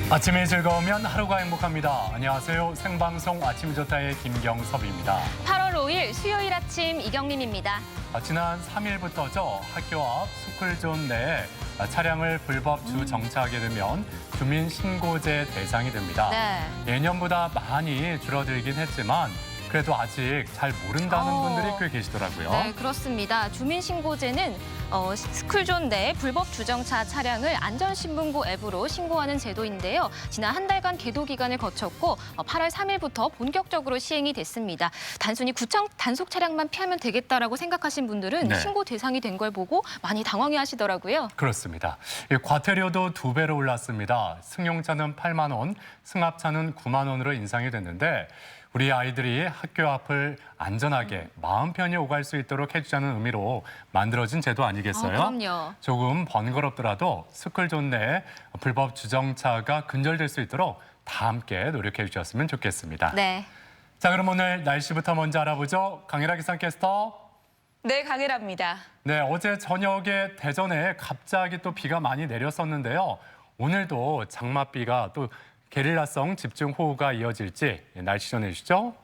아침이 즐거우면 하루가 행복합니다. 안녕하세요. 생방송 아침이 좋다의 김경섭입니다. 8월 5일 수요일 아침 이경림입니다. 지난 3일부터죠. 학교 앞 스쿨존 내에 차량을 불법 주정차하게 되면 주민신고제 대상이 됩니다. 네. 예년보다 많이 줄어들긴 했지만 그래도 아직 잘 모른다는 분들이 꽤 계시더라고요. 네, 그렇습니다. 주민신고제는 스쿨존 내 불법 주정차 차량을 안전신문고 앱으로 신고하는 제도인데요. 지난 한 달간 계도 기간을 거쳤고 8월 3일부터 본격적으로 시행이 됐습니다. 단순히 구청 단속 차량만 피하면 되겠다라고 생각하신 분들은 네. 신고 대상이 된 걸 보고 많이 당황해하시더라고요. 그렇습니다. 과태료도 2배로 올랐습니다. 승용차는 8만 원, 승합차는 9만 원으로 인상이 됐는데 우리 아이들이 학교 앞을 안전하게 마음 편히 오갈 수 있도록 해주자는 의미로 만들어진 제도 아니겠어요? 그럼요. 조금 번거롭더라도 스쿨존 내에 불법 주정차가 근절될 수 있도록 다 함께 노력해 주셨으면 좋겠습니다. 네. 자, 그럼 오늘 날씨부터 먼저 알아보죠. 강혜라 기상캐스터. 네, 강혜라입니다. 네, 어제 저녁에 대전에 갑자기 또 비가 많이 내렸었는데요. 오늘도 장맛비가 또 게릴라성 집중호우가 이어질지 날씨 전해주시죠.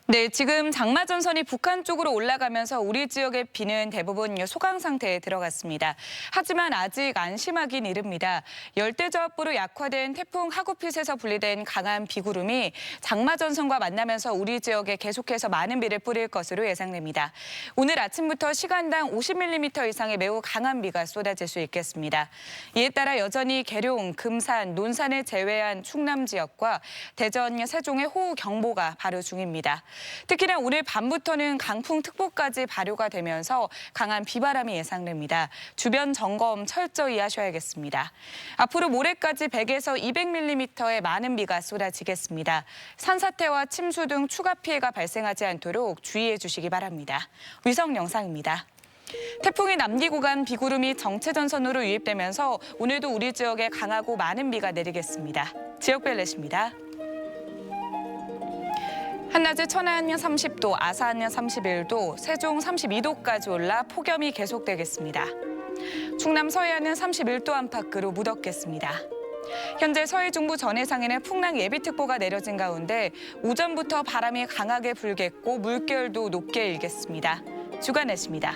네, 지금 장마전선이 북한 쪽으로 올라가면서 우리 지역의 비는 대부분 소강 상태에 들어갔습니다. 하지만 아직 안심하긴 이릅니다. 열대저압부로 약화된 태풍 하구핏에서 분리된 강한 비구름이 장마전선과 만나면서 우리 지역에 계속해서 많은 비를 뿌릴 것으로 예상됩니다. 오늘 아침부터 시간당 50mm 이상의 매우 강한 비가 쏟아질 수 있겠습니다. 이에 따라 여전히 계룡, 금산, 논산을 제외한 충남 지역과 대전, 세종의 호우경보가 발효 중입니다. 특히나 오늘 밤부터는 강풍특보까지 발효가 되면서 강한 비바람이 예상됩니다. 주변 점검 철저히 하셔야겠습니다. 앞으로 모레까지 100에서 200mm의 많은 비가 쏟아지겠습니다. 산사태와 침수 등 추가 피해가 발생하지 않도록 주의해 주시기 바랍니다. 위성 영상입니다. 태풍이 남기고 간 비구름이 정체전선으로 유입되면서 오늘도 우리 지역에 강하고 많은 비가 내리겠습니다. 지역별 날씨입니다. 한낮에 천안 30도, 아산 31도, 세종 32도까지 올라 폭염이 계속되겠습니다. 충남 서해안은 31도 안팎으로 무덥겠습니다. 현재 서해 중부 전해상에는 풍랑 예비특보가 내려진 가운데 오전부터 바람이 강하게 불겠고 물결도 높게 일겠습니다. 주간 날씨입니다.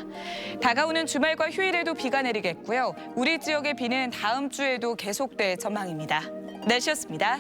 다가오는 주말과 휴일에도 비가 내리겠고요. 우리 지역의 비는 다음 주에도 계속될 전망입니다. 날씨였습니다.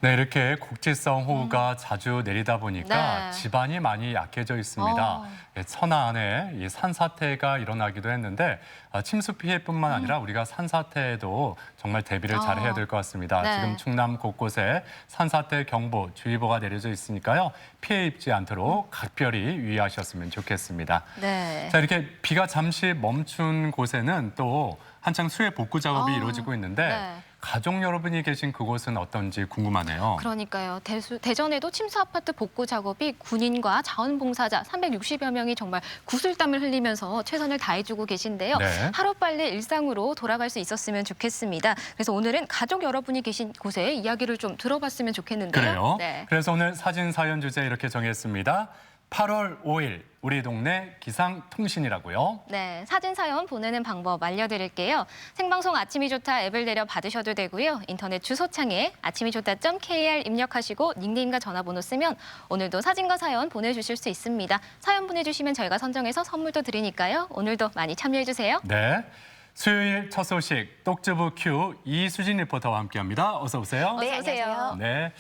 네, 이렇게 국지성 호우가 자주 내리다 보니까 네. 지반이 많이 약해져 있습니다. 천안에 이 산사태가 일어나기도 했는데 침수 피해뿐만 아니라 우리가 산사태에도 정말 대비를 잘 해야 될 것 같습니다. 네. 지금 충남 곳곳에 산사태 경보, 주의보가 내려져 있으니까요. 피해 입지 않도록 각별히 유의하셨으면 좋겠습니다. 네. 자, 이렇게 비가 잠시 멈춘 곳에는 또 한창 수해 복구 작업이 이루어지고 있는데 네. 가족 여러분이 계신 그곳은 어떤지 궁금하네요. 그러니까요. 대전에도 침수 아파트 복구 작업이 군인과 자원봉사자 360여 명이 정말 구슬땀을 흘리면서 최선을 다해주고 계신데요. 네. 하루빨리 일상으로 돌아갈 수 있었으면 좋겠습니다. 그래서 오늘은 가족 여러분이 계신 곳에 이야기를 좀 들어봤으면 좋겠는데요. 그래요. 네. 그래서 오늘 사진 사연 주제 이렇게 정했습니다. 8월 5일 우리 동네 기상통신이라고요. 네, 사진 사연 보내는 방법 알려드릴게요. 생방송 아침이 좋다 앱을 내려 받으셔도 되고요. 인터넷 주소창에 아침이좋다.kr 입력하시고 닉네임과 전화번호 쓰면 오늘도 사진과 사연 보내주실 수 있습니다. 사연 보내주시면 저희가 선정해서 선물도 드리니까요. 오늘도 많이 참여해주세요. 네. 수요일 첫 소식 똑주부 Q 이수진 리포터와 함께합니다. 어서 오세요. 네, 안녕하세요. 네.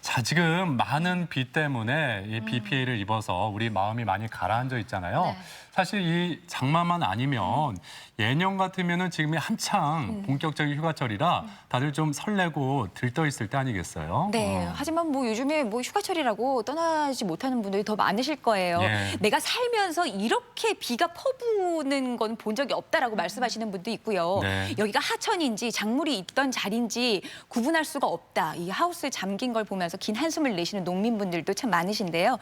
자, 지금 많은 비 때문에 이 비 피해를 입어서 우리 마음이 많이 가라앉아 있잖아요. 네. 사실 이 장마만 아니면 예년 같으면은 지금이 한창 본격적인 휴가철이라 다들 좀 설레고 들떠 있을 때 아니겠어요? 네. 하지만 뭐 요즘에 뭐 휴가철이라고 떠나지 못하는 분들이 더 많으실 거예요. 예. 내가 살면서 이렇게 비가 퍼부는 건 본 적이 없다라고 말씀하시는 분도 있고요. 네. 여기가 하천인지 작물이 있던 자리인지 구분할 수가 없다. 이 하우스에 잠긴 걸 보면서 긴 한숨을 내쉬는 농민분들도 참 많으신데요.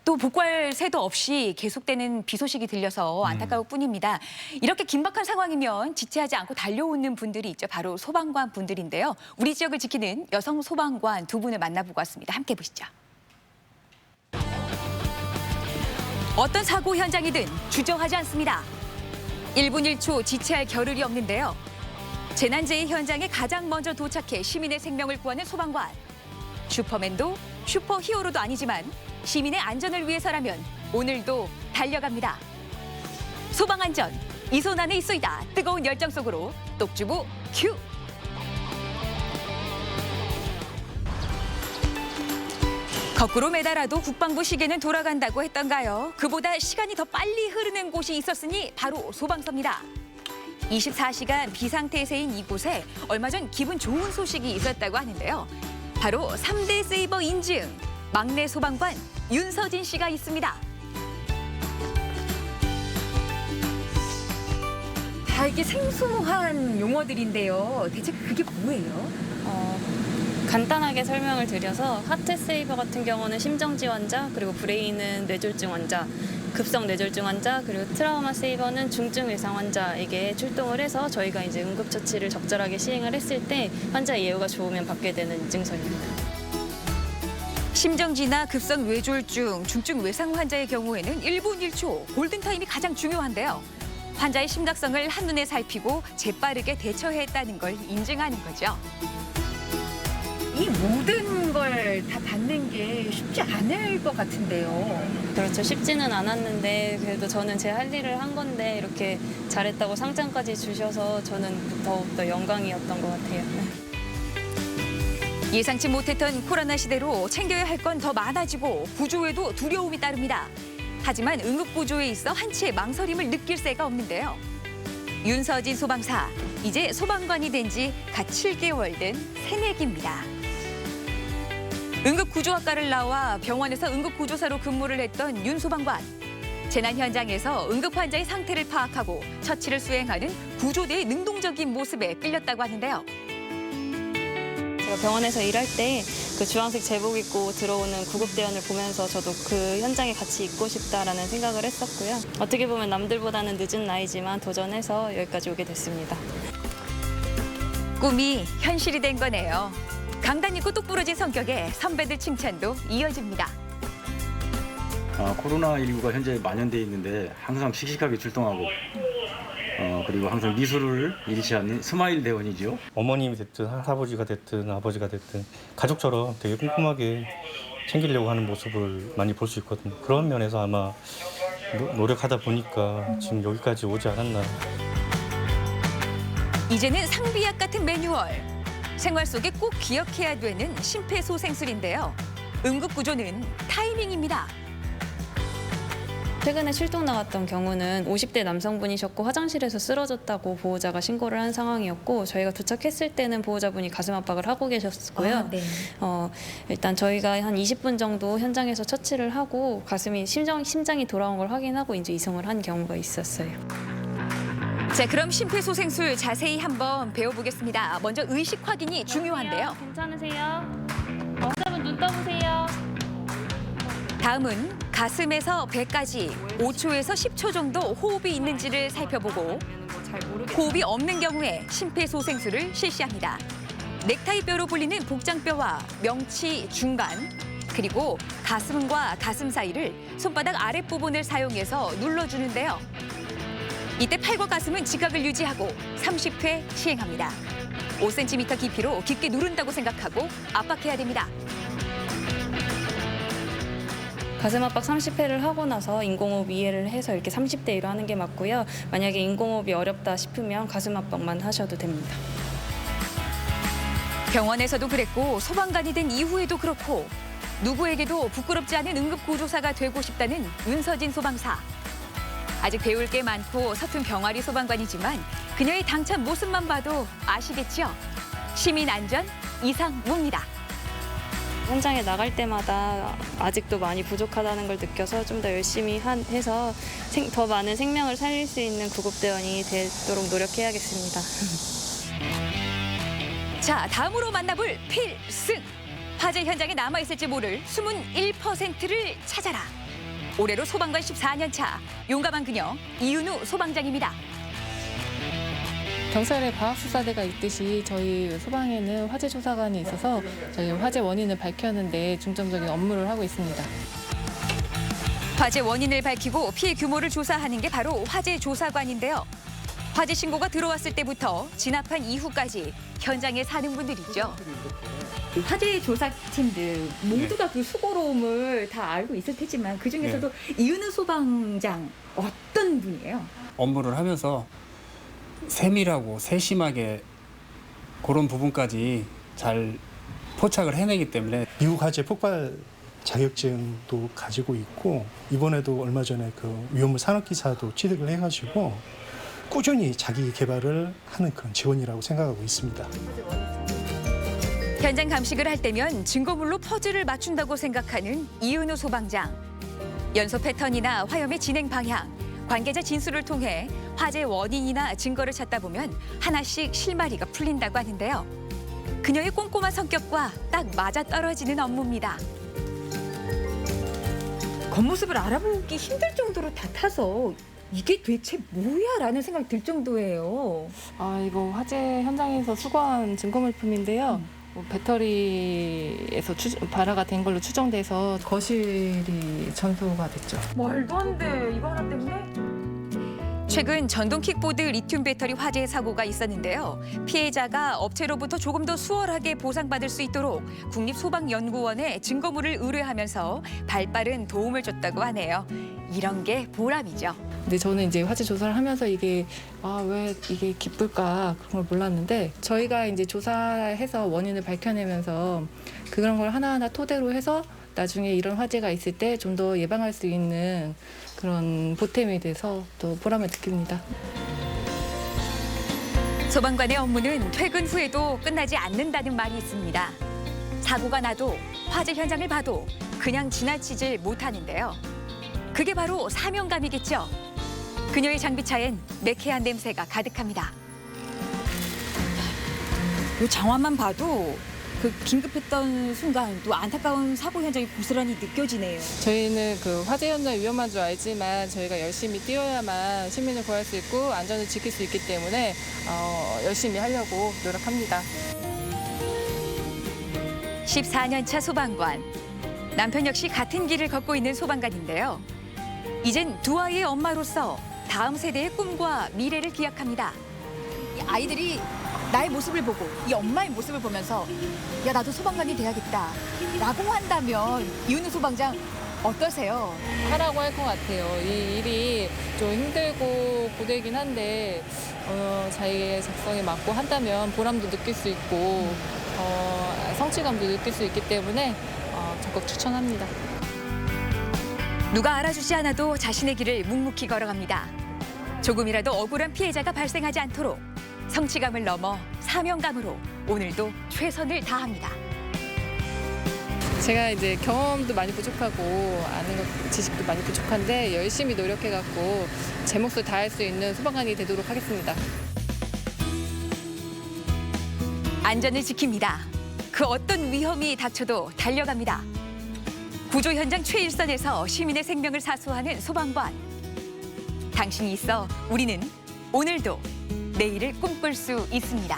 또 복구할 새도 없이 계속되는 비 소식이 들려서 안타까울 뿐입니다. 이렇게 긴박한 상황이면 지체하지 않고 달려오는 분들이 있죠. 바로 소방관 분들인데요. 우리 지역을 지키는 여성 소방관 두 분을 만나보고 왔습니다. 함께 보시죠. 어떤 사고 현장이든 주저하지 않습니다. 1분 1초 지체할 겨를이 없는데요. 재난재해 현장에 가장 먼저 도착해 시민의 생명을 구하는 소방관. 슈퍼맨도 슈퍼히어로도 아니지만 시민의 안전을 위해서라면 오늘도 달려갑니다. 소방안전, 이 손 안에 있소이다. 뜨거운 열정 속으로 똑주부 큐! 거꾸로 매달아도 국방부 시계는 돌아간다고 했던가요? 그보다 시간이 더 빨리 흐르는 곳이 있었으니 바로 소방서입니다. 24시간 비상태세인 이곳에 얼마 전 기분 좋은 소식이 있었다고 하는데요. 바로 3대 세이버 인증, 막내 소방관 윤서진 씨가 있습니다. 이게 생소한 용어들인데요. 대체 그게 뭐예요? 간단하게 설명을 드려서 하트 세이버 같은 경우는 심정지 환자, 그리고 브레인은 뇌졸중 환자, 급성 뇌졸중 환자, 그리고 트라우마 세이버는 중증 외상 환자에게 출동을 해서 저희가 이제 응급처치를 적절하게 시행을 했을 때 환자의 예후가 좋으면 받게 되는 인증서입니다. 심정지나 급성 뇌졸중, 중증 외상 환자의 경우에는 1분 1초 골든타임이 가장 중요한데요. 환자의 심각성을 한눈에 살피고 재빠르게 대처했다는 걸 인증하는 거죠. 이 모든 걸 다 받는 게 쉽지 않을 것 같은데요. 그렇죠. 쉽지는 않았는데 그래도 저는 제 할 일을 한 건데 이렇게 잘했다고 상장까지 주셔서 저는 더욱더 영광이었던 것 같아요. 예상치 못했던 코로나 시대로 챙겨야 할 건 더 많아지고 구조에도 두려움이 따릅니다. 하지만 응급구조에 있어 한치의 망설임을 느낄 새가 없는데요. 윤서진 소방사, 이제 소방관이 된 지 갓 7개월 된 새내기입니다. 응급구조학과를 나와 병원에서 응급구조사로 근무를 했던 윤 소방관. 재난 현장에서 응급환자의 상태를 파악하고 처치를 수행하는 구조대의 능동적인 모습에 끌렸다고 하는데요. 제가 병원에서 일할 때 그 주황색 제복 입고 들어오는 구급대원을 보면서 저도 그 현장에 같이 있고 싶다라는 생각을 했었고요. 어떻게 보면 남들보다는 늦은 나이지만 도전해서 여기까지 오게 됐습니다. 꿈이 현실이 된 거네요. 강단 있고 똑부러진 성격에 선배들 칭찬도 이어집니다. 코로나19가 현재 만연돼 있는데 항상 씩씩하게 출동하고 그리고 항상 미술을 잃지 않는 스마일 대원이죠. 어머님이 됐든 할아버지가 됐든 아버지가 됐든 가족처럼 되게 꼼꼼하게 챙기려고 하는 모습을 많이 볼 수 있거든요. 그런 면에서 아마 노력하다 보니까 지금 여기까지 오지 않았나. 이제는 상비약 같은 매뉴얼. 생활 속에 꼭 기억해야 되는 심폐소생술인데요. 응급구조는 타이밍입니다. 최근에 출동 나갔던 경우는 50대 남성분이셨고 화장실에서 쓰러졌다고 보호자가 신고를 한 상황이었고 저희가 도착했을 때는 보호자분이 가슴 압박을 하고 계셨고요. 네. 일단 저희가 한 20분 정도 현장에서 처치를 하고 심장이 돌아온 걸 확인하고 이제 이송을 한 경우가 있었어요. 자, 그럼 심폐소생술 자세히 한번 배워보겠습니다. 먼저 의식 확인이 중요한데요. 괜찮으세요? 환자분 눈 떠보세요. 다음은 가슴에서 배까지 5초에서 10초 정도 호흡이 있는지를 살펴보고 호흡이 없는 경우에 심폐소생술을 실시합니다. 넥타이뼈로 불리는 복장뼈와 명치 중간 그리고 가슴과 가슴 사이를 손바닥 아랫부분을 사용해서 눌러주는데요. 이때 팔과 가슴은 지각을 유지하고 30회 시행합니다. 5cm 깊이로 깊게 누른다고 생각하고 압박해야 됩니다. 가슴 압박 30회를 하고 나서 인공호흡 이해를 해서 이렇게 30대 1로 하는 게 맞고요. 만약에 인공호흡이 어렵다 싶으면 가슴 압박만 하셔도 됩니다. 병원에서도 그랬고 소방관이 된 이후에도 그렇고 누구에게도 부끄럽지 않은 응급구조사가 되고 싶다는 윤서진 소방사. 아직 배울 게 많고 서툰 병아리 소방관이지만 그녀의 당찬 모습만 봐도 아시겠죠? 시민 안전 이상무입니다. 현장에 나갈 때마다 아직도 많이 부족하다는 걸 느껴서 좀 더 열심히 해서 더 많은 생명을 살릴 수 있는 구급대원이 되도록 노력해야겠습니다. 자, 다음으로 만나볼 필승. 화재 현장에 남아있을지 모를 숨은 1%를 찾아라. 올해로 소방관 14년 차 용감한 그녀 이윤우 소방장입니다. 경찰의 과학수사대가 있듯이 저희 소방에는 화재 조사관이 있어서 저희 화재 원인을 밝혀내는 중점적인 업무를 하고 있습니다. 화재 원인을 밝히고 피해 규모를 조사하는 게 바로 화재 조사관인데요. 화재 신고가 들어왔을 때부터 진압한 이후까지 현장에 사는 분들이죠. 화재 조사팀들 모두가 그 수고로움을 다 알고 있을 테지만 그 중에서도 이은우 소방장 어떤 분이에요? 업무를 하면서 세밀하고 세심하게 그런 부분까지 잘 포착을 해내기 때문에 미국 화재 폭발 자격증도 가지고 있고 이번에도 얼마 전에 그 위험물 산업기사도 취득을 해가지고 꾸준히 자기 개발을 하는 그런 직원이라고 생각하고 있습니다. 현장 감식을 할 때면 증거물로 퍼즐을 맞춘다고 생각하는 이은우 소방장. 연소 패턴이나 화염의 진행 방향, 관계자 진술을 통해 화재 원인이나 증거를 찾다 보면 하나씩 실마리가 풀린다고 하는데요. 그녀의 꼼꼼한 성격과 딱 맞아떨어지는 업무입니다. 겉모습을 알아보기 힘들 정도로 다 타서 이게 대체 뭐야? 라는 생각이 들 정도예요. 이거 화재 현장에서 수거한 증거물품인데요. 배터리에서 발화가 된 걸로 추정돼서 거실이 전소가 됐죠. 말도 안 돼. 이거 하나 때문에? 최근 전동 킥보드 리튬 배터리 화재 사고가 있었는데요. 피해자가 업체로부터 조금 더 수월하게 보상받을 수 있도록 국립소방연구원에 증거물을 의뢰하면서 발빠른 도움을 줬다고 하네요. 이런 게 보람이죠. 근데 저는 이제 화재 조사를 하면서 이게 왜 이게 기쁠까 그런 걸 몰랐는데 저희가 이제 조사해서 원인을 밝혀내면서 그런 걸 하나하나 토대로 해서 나중에 이런 화재가 있을 때 좀 더 예방할 수 있는 그런 보탬이 돼서 또 보람을 느낍니다. 소방관의 업무는 퇴근 후에도 끝나지 않는다는 말이 있습니다. 사고가 나도 화재 현장을 봐도 그냥 지나치질 못하는데요. 그게 바로 사명감이겠죠. 그녀의 장비차엔 매캐한 냄새가 가득합니다. 이 장화만 봐도 그 긴급했던 순간 또 안타까운 사고 현장이 고스란히 느껴지네요. 저희는 그 화재 현장이 위험한 줄 알지만 저희가 열심히 뛰어야만 시민을 구할 수 있고 안전을 지킬 수 있기 때문에 열심히 하려고 노력합니다. 14년 차 소방관. 남편 역시 같은 길을 걷고 있는 소방관인데요. 이젠 두 아이의 엄마로서 다음 세대의 꿈과 미래를 기약합니다. 아이들이 나의 모습을 보고 이 엄마의 모습을 보면서 야 나도 소방관이 돼야겠다 라고 한다면 이은우 소방장 어떠세요? 하라고 할 것 같아요. 이 일이 좀 힘들고 고되긴 한데 자기의 적성에 맞고 한다면 보람도 느낄 수 있고 성취감도 느낄 수 있기 때문에 적극 추천합니다. 누가 알아주지 않아도 자신의 길을 묵묵히 걸어갑니다. 조금이라도 억울한 피해자가 발생하지 않도록 성취감을 넘어 사명감으로 오늘도 최선을 다합니다. 제가 이제 경험도 많이 부족하고 아는 것, 지식도 많이 부족한데 열심히 노력해갖고 제 몫을 다할 수 있는 소방관이 되도록 하겠습니다. 안전을 지킵니다. 그 어떤 위험이 닥쳐도 달려갑니다. 구조 현장 최일선에서 시민의 생명을 사수하는 소방관. 당신이 있어 우리는 오늘도 내일을 꿈꿀 수 있습니다.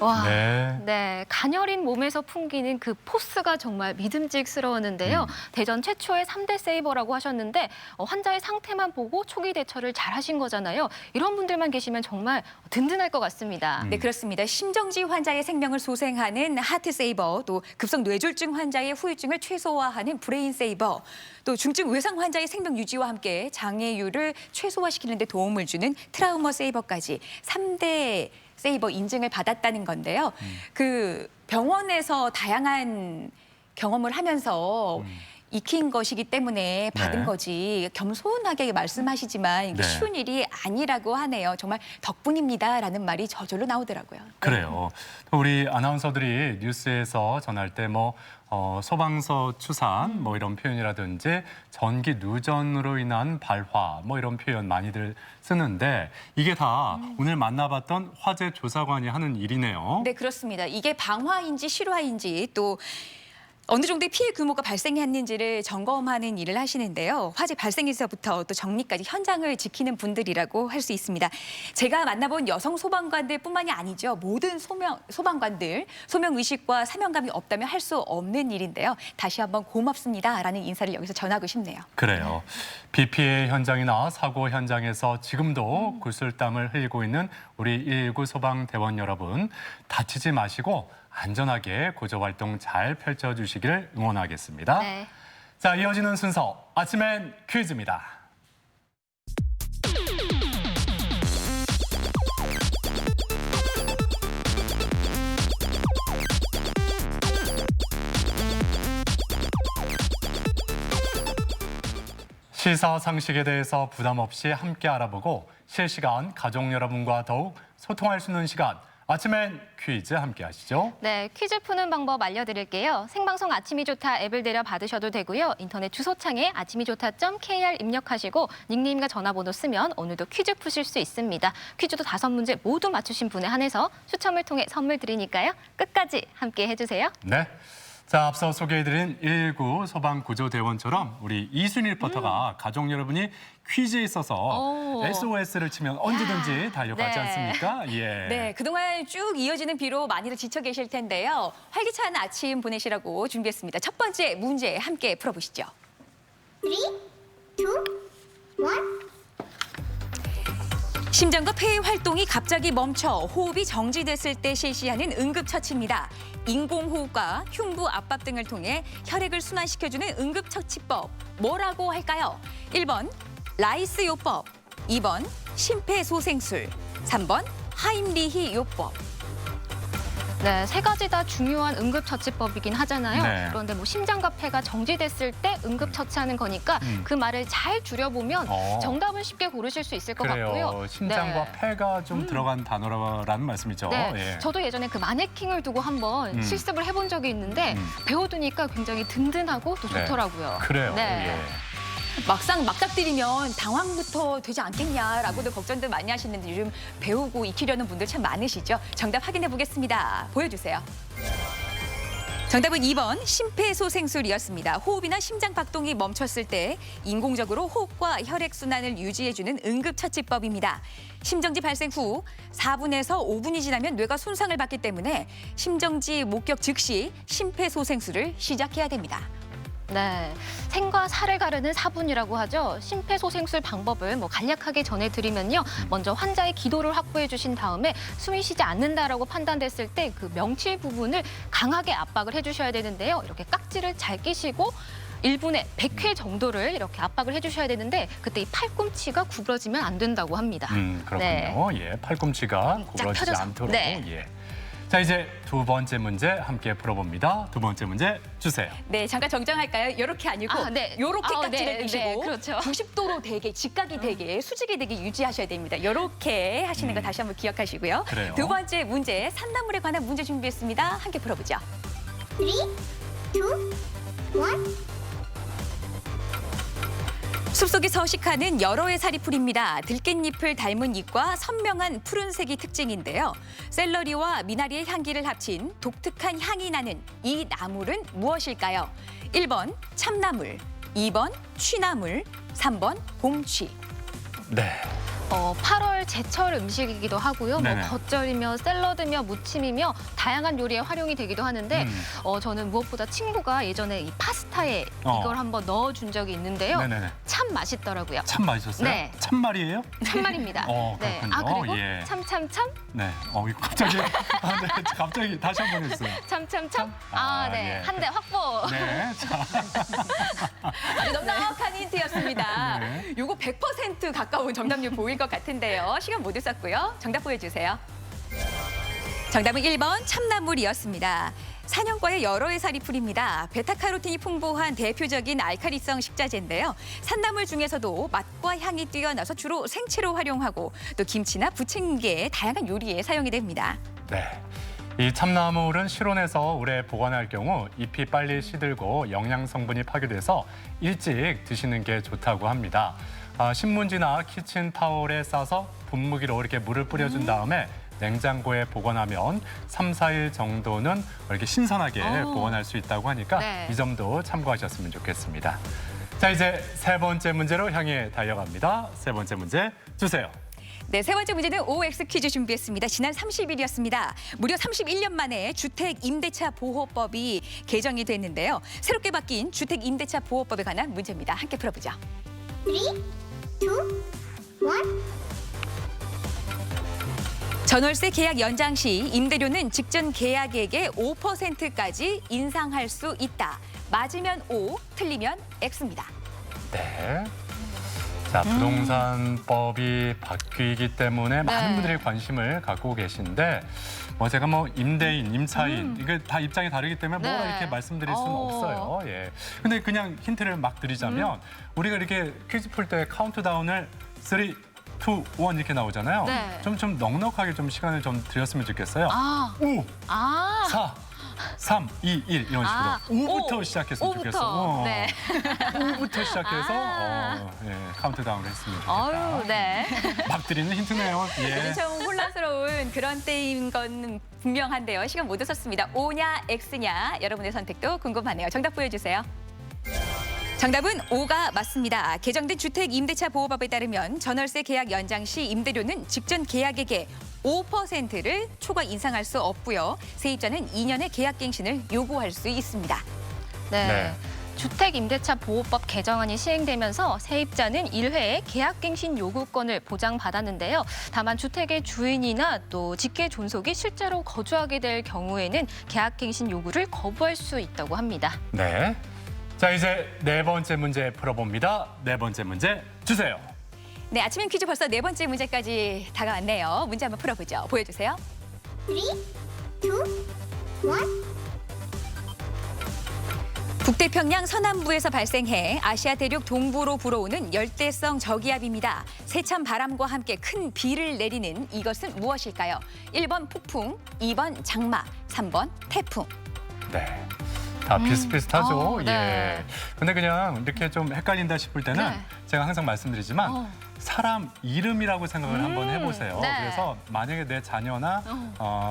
와, 네. 네, 가녀린 몸에서 풍기는 그 포스가 정말 믿음직스러웠는데요. 대전 최초의 3대 세이버라고 하셨는데 환자의 상태만 보고 초기 대처를 잘 하신 거잖아요. 이런 분들만 계시면 정말 든든할 것 같습니다. 네, 그렇습니다. 심정지 환자의 생명을 소생하는 하트 세이버, 또 급성 뇌졸중 환자의 후유증을 최소화하는 브레인 세이버, 또 중증 외상 환자의 생명 유지와 함께 장애율을 최소화시키는 데 도움을 주는 트라우마 세이버까지 3대 세이버 인증을 받았다는 건데요. 그 병원에서 다양한 경험을 하면서 익힌 것이기 때문에 받은 네. 거지 겸손하게 말씀하시지만 이게 네. 쉬운 일이 아니라고 하네요. 정말 덕분입니다라는 말이 저절로 나오더라고요. 그래요. 또 우리 아나운서들이 뉴스에서 전할 때 소방서 추산 이런 표현이라든지 전기 누전으로 인한 발화 이런 표현 많이들 쓰는데 이게 다 오늘 만나봤던 화재 조사관이 하는 일이네요. 네, 그렇습니다. 이게 방화인지 실화인지 또 어느 정도의 피해 규모가 발생했는지를 점검하는 일을 하시는데요. 화재 발생에서부터 또 정리까지 현장을 지키는 분들이라고 할 수 있습니다. 제가 만나본 여성 소방관들뿐만이 아니죠. 모든 소방관들 소명의식과 사명감이 없다면 할 수 없는 일인데요. 다시 한번 고맙습니다라는 인사를 여기서 전하고 싶네요. 그래요. 비 피해 현장이나 사고 현장에서 지금도 구슬땀을 흘리고 있는 우리 119 소방대원 여러분, 다치지 마시고 안전하게 구조활동 잘 펼쳐주시기를 응원하겠습니다. 네. 자, 이어지는 순서 아침엔 퀴즈입니다. 시사상식에 대해서 부담 없이 함께 알아보고 실시간 가족 여러분과 더욱 소통할 수 있는 시간, 아침엔 퀴즈 함께 하시죠. 네, 퀴즈 푸는 방법 알려드릴게요. 생방송 아침이 좋다 앱을 내려 받으셔도 되고요. 인터넷 주소창에 아침이 좋다.kr 입력하시고 닉네임과 전화번호 쓰면 오늘도 퀴즈 푸실 수 있습니다. 퀴즈도 5문제 모두 맞추신 분에 한해서 추첨을 통해 선물 드리니까요. 끝까지 함께 해주세요. 네. 자, 앞서 소개해드린 119 소방구조대원처럼 우리 이순희 리포터가 가족 여러분이 퀴즈에 있어서 SOS를 치면 언제든지 달려가지 네. 않습니까? 예. 네, 그동안 쭉 이어지는 비로 많이들 지쳐 계실 텐데요. 활기찬 아침 보내시라고 준비했습니다. 첫 번째 문제 함께 풀어보시죠. 3, 2, 1. 심장과 폐의 활동이 갑자기 멈춰 호흡이 정지됐을 때 실시하는 응급처치입니다. 인공호흡과 흉부 압박 등을 통해 혈액을 순환시켜주는 응급처치법. 뭐라고 할까요? 1번 라이스 요법, 2번 심폐소생술, 3번 하임리히 요법. 네, 3가지 다 중요한 응급처치법이긴 하잖아요. 네. 그런데 뭐 심장과 폐가 정지됐을 때 응급처치하는 거니까 그 말을 잘 줄여보면 정답은 쉽게 고르실 수 있을 것 그래요. 같고요. 심장과 네. 폐가 좀 들어간 단어라는 말씀이죠. 네, 예. 저도 예전에 그 마네킹을 두고 한번 실습을 해본 적이 있는데 배워두니까 굉장히 든든하고 또 네. 좋더라고요. 그래요. 네. 예. 막상 막닥뜨리면 당황부터 되지 않겠냐라고도 걱정들 많이 하시는데 요즘 배우고 익히려는 분들 참 많으시죠? 정답 확인해 보겠습니다. 보여주세요. 정답은 2번 심폐소생술이었습니다. 호흡이나 심장 박동이 멈췄을 때 인공적으로 호흡과 혈액순환을 유지해주는 응급처치법입니다. 심정지 발생 후 4분에서 5분이 지나면 뇌가 손상을 받기 때문에 심정지 목격 즉시 심폐소생술을 시작해야 됩니다. 네, 생과 사를 가르는 사분이라고 하죠. 심폐소생술 방법을 간략하게 전해드리면요. 먼저 환자의 기도를 확보해 주신 다음에 숨이 쉬지 않는다라고 판단됐을 때 그 명칠 부분을 강하게 압박을 해주셔야 되는데요. 이렇게 깍지를 잘 끼시고 1분에 100회 정도를 이렇게 압박을 해주셔야 되는데 그때 이 팔꿈치가 구부러지면 안 된다고 합니다. 그렇군요. 네. 예, 팔꿈치가 구부러지지 펴져서. 않도록. 네. 예. 자, 이제 두 번째 문제 함께 풀어봅니다. 두 번째 문제 주세요. 네, 잠깐 정정할까요? 이렇게 아니고 아, 네. 요렇게 아, 깍지를 네, 끼시고 네, 그렇죠. 90도로 되게 직각이 되게 수직이 되게 유지하셔야 됩니다. 요렇게 하시는 거 다시 한번 기억하시고요. 그래요. 두 번째 문제 산나물에 관한 문제 준비했습니다. 함께 풀어보죠. 3, 2, 1. 숲속에 서식하는 여러 해살이 풀입니다. 들깻잎을 닮은 잎과 선명한 푸른색이 특징인데요. 샐러리와 미나리의 향기를 합친 독특한 향이 나는 이 나물은 무엇일까요? 1번 참나물, 2번 취나물, 3번 곰취. 네. 8월 제철 음식이기도 하고요. 네네. 겉절이며 샐러드며 무침이며 다양한 요리에 활용이 되기도 하는데 저는 무엇보다 친구가 예전에 이 파스타에 이걸 한번 넣어준 적이 있는데요. 네네네. 참 맛있더라고요. 참 맛있었어요? 네. 참말이에요? 참말입니다. 네. 그렇군요. 아 그리고 예. 참참참 네. 이거 갑자기 네, 갑자기 다시 한번 해주세요. 참참참. 아, 네. 예. 한 대 확보. 네. 자, 아주 넉넉한 힌트였습니다. 네. 요거 100% 가까운 정답률 보일 것 같은데요. 시간 모두 썼고요. 정답 보여주세요. 정답은 1번 참나물이었습니다. 사냥과의 여러 해살이 풀입니다. 베타카로틴이 풍부한 대표적인 알칼리성 식자재인데요. 산나물 중에서도 맛과 향이 뛰어나서 주로 생채로 활용하고 또 김치나 부침개 다양한 요리에 사용이 됩니다. 네. 이 참나물은 실온에서 오래 보관할 경우 잎이 빨리 시들고 영양 성분이 파괴돼서 일찍 드시는 게 좋다고 합니다. 신문지나 키친 타올에 싸서 분무기로 이렇게 물을 뿌려준 다음에 냉장고에 보관하면 3, 4일 정도는 이렇게 신선하게 보관할 수 있다고 하니까 네. 이 점도 참고하셨으면 좋겠습니다. 자, 이제 세 번째 문제로 향해 달려갑니다. 세 번째 문제 주세요. 네, 세 번째 문제는 OX 퀴즈 준비했습니다. 지난 30일이었습니다. 무려 31년 만에 주택임대차 보호법이 개정이 됐는데요. 새롭게 바뀐 주택임대차 보호법에 관한 문제입니다. 함께 풀어보죠. 3, 2, 1. 전월세 계약 연장 시 임대료는 직전 계약액의 5%까지 인상할 수 있다. 맞으면 O, 틀리면 X입니다. 네. 자, 부동산법이 바뀌기 때문에 많은 분들이 관심을 갖고 계신데 제가 임대인, 임차인 이게 다 입장이 다르기 때문에 뭐라 이렇게 말씀드릴 수는 없어요. 예. 근데 그냥 힌트를 막 드리자면 우리가 이렇게 퀴즈 풀 때 카운트다운을 3, 2, 1 이렇게 나오잖아요. 네. 좀 넉넉하게 좀 시간을 좀 드렸으면 좋겠어요. 5, 4, 3, 2, 1 이런 식으로 5부터 시작했으면 5부터. 좋겠어. 네. 5부터 시작해서 카운트다운을 했으면 좋겠다. 어유, 네. 막 드리는 힌트네요. 예. 좀 혼란스러운 그런 때인 건 분명한데요. 시간 모두 썼습니다. O냐 X냐 여러분의 선택도 궁금하네요. 정답 보여주세요. 정답은 O가 맞습니다. 개정된 주택임대차 보호법에 따르면 전월세 계약 연장 시 임대료는 직전 계약액의 5%를 초과 인상할 수 없고요. 세입자는 2년의 계약갱신을 요구할 수 있습니다. 네. 네. 주택임대차 보호법 개정안이 시행되면서 세입자는 1회의 계약갱신 요구권을 보장받았는데요. 다만 주택의 주인이나 또 직계 존속이 실제로 거주하게 될 경우에는 계약갱신 요구를 거부할 수 있다고 합니다. 네. 자, 이제 네 번째 문제 풀어봅니다. 네 번째 문제 주세요. 네, 아침엔 퀴즈 벌써 네 번째 문제까지 다가왔네요. 문제 한번 풀어보죠. 보여주세요. 3, 2, 1. 북태평양 서남부에서 발생해 아시아 대륙 동부로 불어오는 열대성 저기압입니다. 세찬 바람과 함께 큰 비를 내리는 이것은 무엇일까요? 1번 폭풍, 2번 장마, 3번 태풍. 네. 다 비슷비슷하죠. 네. 예. 근데 그냥 이렇게 좀 헷갈린다 싶을 때는 네. 제가 항상 말씀드리지만 사람 이름이라고 생각을 한번 해보세요. 네. 그래서 만약에 내 자녀나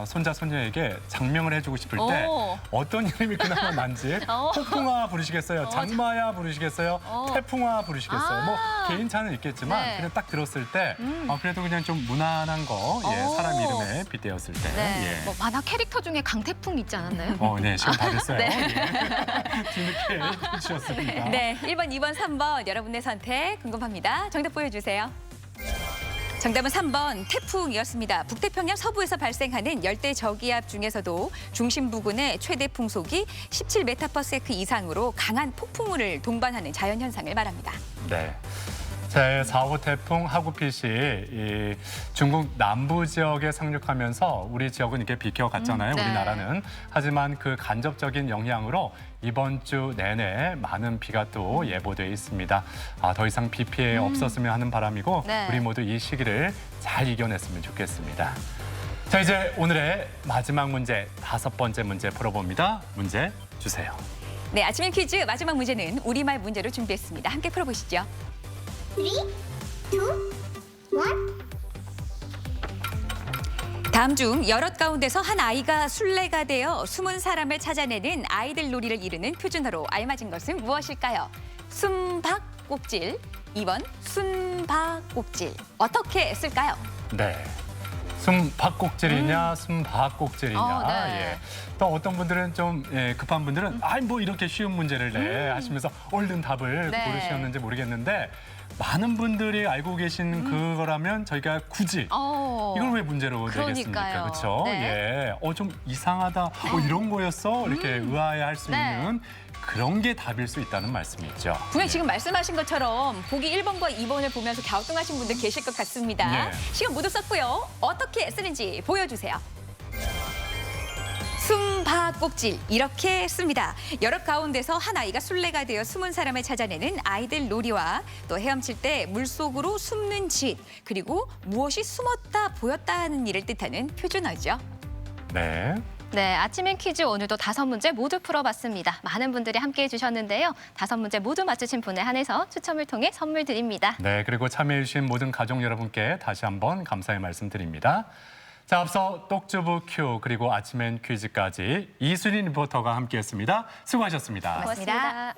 손자, 손녀에게 장명을 해주고 싶을 때 어떤 이름이 그나마 난지 폭풍아 부르시겠어요? 장마야 부르시겠어요? 태풍아 부르시겠어요? 뭐 개인 차는 있겠지만 네. 그냥 딱 들었을 때 그래도 그냥 좀 무난한 거 사람 이름에 빗대었을 때. 네. 뭐 만화 캐릭터 중에 강태풍 있지 않았나요? 네, 시간 다 됐어요. 네. 예. 뒤늦게 해주셨습니다. 네, 1번, 2번, 3번 여러분의 선택 궁금합니다. 정답 보여주세요. 정답은 3번 태풍이었습니다. 북태평양 서부에서 발생하는 열대 저기압 중에서도 중심 부근의 최대 풍속이 17m/s 이상으로 강한 폭풍우를 동반하는 자연현상을 말합니다. 네. 제4호 태풍 하구핏이 이 중국 남부 지역에 상륙하면서 우리 지역은 이렇게 비켜갔잖아요. 네. 우리나라는. 하지만 그 간접적인 영향으로 이번 주 내내 많은 비가 또 예보돼 있습니다. 더 이상 비 피해 없었으면 하는 바람이고 네. 우리 모두 이 시기를 잘 이겨냈으면 좋겠습니다. 자, 이제 오늘의 마지막 문제, 5번째 문제 풀어봅니다. 문제 주세요. 네, 아침엔 퀴즈 마지막 문제는 우리말 문제로 준비했습니다. 함께 풀어보시죠. 3, 2, 1. 다음 중 여럿 가운데서 한 아이가 술래가 되어 숨은 사람을 찾아내는 아이들 놀이를 이루는 표준어로 알맞은 것은 무엇일까요? 숨박꼭질, 2번 숨바꼭질. 어떻게 쓸까요? 네. 숨박꼭질이냐, 숨바꼭질이냐. 네. 예. 또 어떤 분들은 좀 급한 분들은 뭐 이렇게 쉬운 문제를 내 하시면서 얼른 답을 네. 고르셨는지 모르겠는데 많은 분들이 알고 계신 그거라면 저희가 굳이 이걸 왜 문제로 내겠습니까? 그러니까요. 그렇죠? 네. 예. 좀 이상하다. 이런 거였어? 이렇게 의아해할 수 네. 있는 그런 게 답일 수 있다는 말씀이죠. 분명히 지금 말씀하신 것처럼 보기 1번과 2번을 보면서 갸우뚱하신 분들 계실 것 같습니다. 예. 시간 모두 썼고요. 어떻게 쓰는지 보여주세요. 숨바꼭질 이렇게 씁니다. 여럿 가운데서 한 아이가 술래가 되어 숨은 사람을 찾아내는 아이들 놀이와 또 헤엄칠 때 물속으로 숨는 짓 그리고 무엇이 숨었다 보였다 하는 일을 뜻하는 표준어죠. 네. 네, 아침엔 퀴즈 오늘도 5문제 모두 풀어봤습니다. 많은 분들이 함께해 주셨는데요. 5문제 모두 맞추신 분에 한해서 추첨을 통해 선물 드립니다. 네, 그리고 참여해주신 모든 가족 여러분께 다시 한번 감사의 말씀 드립니다. 자, 앞서 똑주부 큐 그리고 아침엔 퀴즈까지 이수린 리포터가 함께했습니다. 수고하셨습니다. 고맙습니다.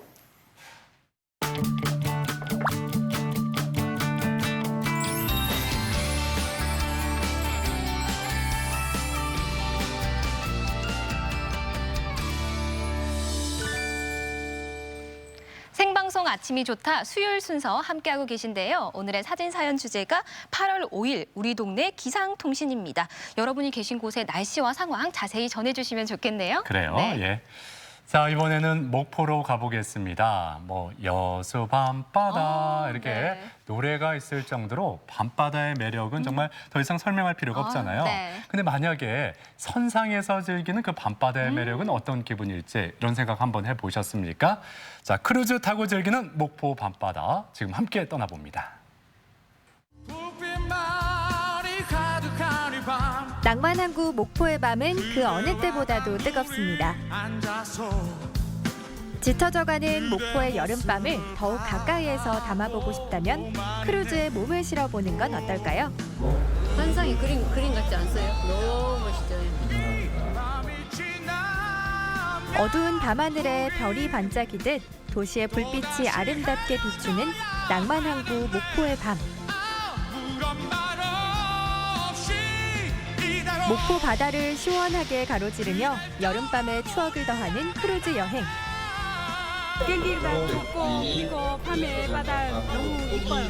생방송 아침이 좋다 수요일 순서 함께하고 계신데요. 오늘의 사진 사연 주제가 8월 5일 우리 동네 기상통신입니다. 여러분이 계신 곳의 날씨와 상황 자세히 전해주시면 좋겠네요. 그래요. 네. 예. 자, 이번에는 목포로 가보겠습니다. 뭐 여수 밤바다 이렇게 네. 노래가 있을 정도로 밤바다의 매력은 정말 더 이상 설명할 필요가 없잖아요. 네. 근데 만약에 선상에서 즐기는 그 밤바다의 매력은 어떤 기분일지 이런 생각 한번 해보셨습니까? 자, 크루즈 타고 즐기는 목포 밤바다 지금 함께 떠나봅니다. 낭만항구 목포의 밤은 그 어느 때보다도 뜨겁습니다. 짙어져가는 목포의 여름밤을 더욱 가까이에서 담아보고 싶다면 크루즈에 몸을 실어보는 건 어떨까요? 환상이 그림 같지 않어요? 너무 멋있죠. 어두운 밤하늘에 별이 반짝이듯 도시의 불빛이 아름답게 비추는 낭만항구 목포의 밤. 목포 바다를 시원하게 가로지르며 여름밤의 추억을 더하는 크루즈 여행. 경기가 좋고 그리고 밤에 바다 너무 이뻐요.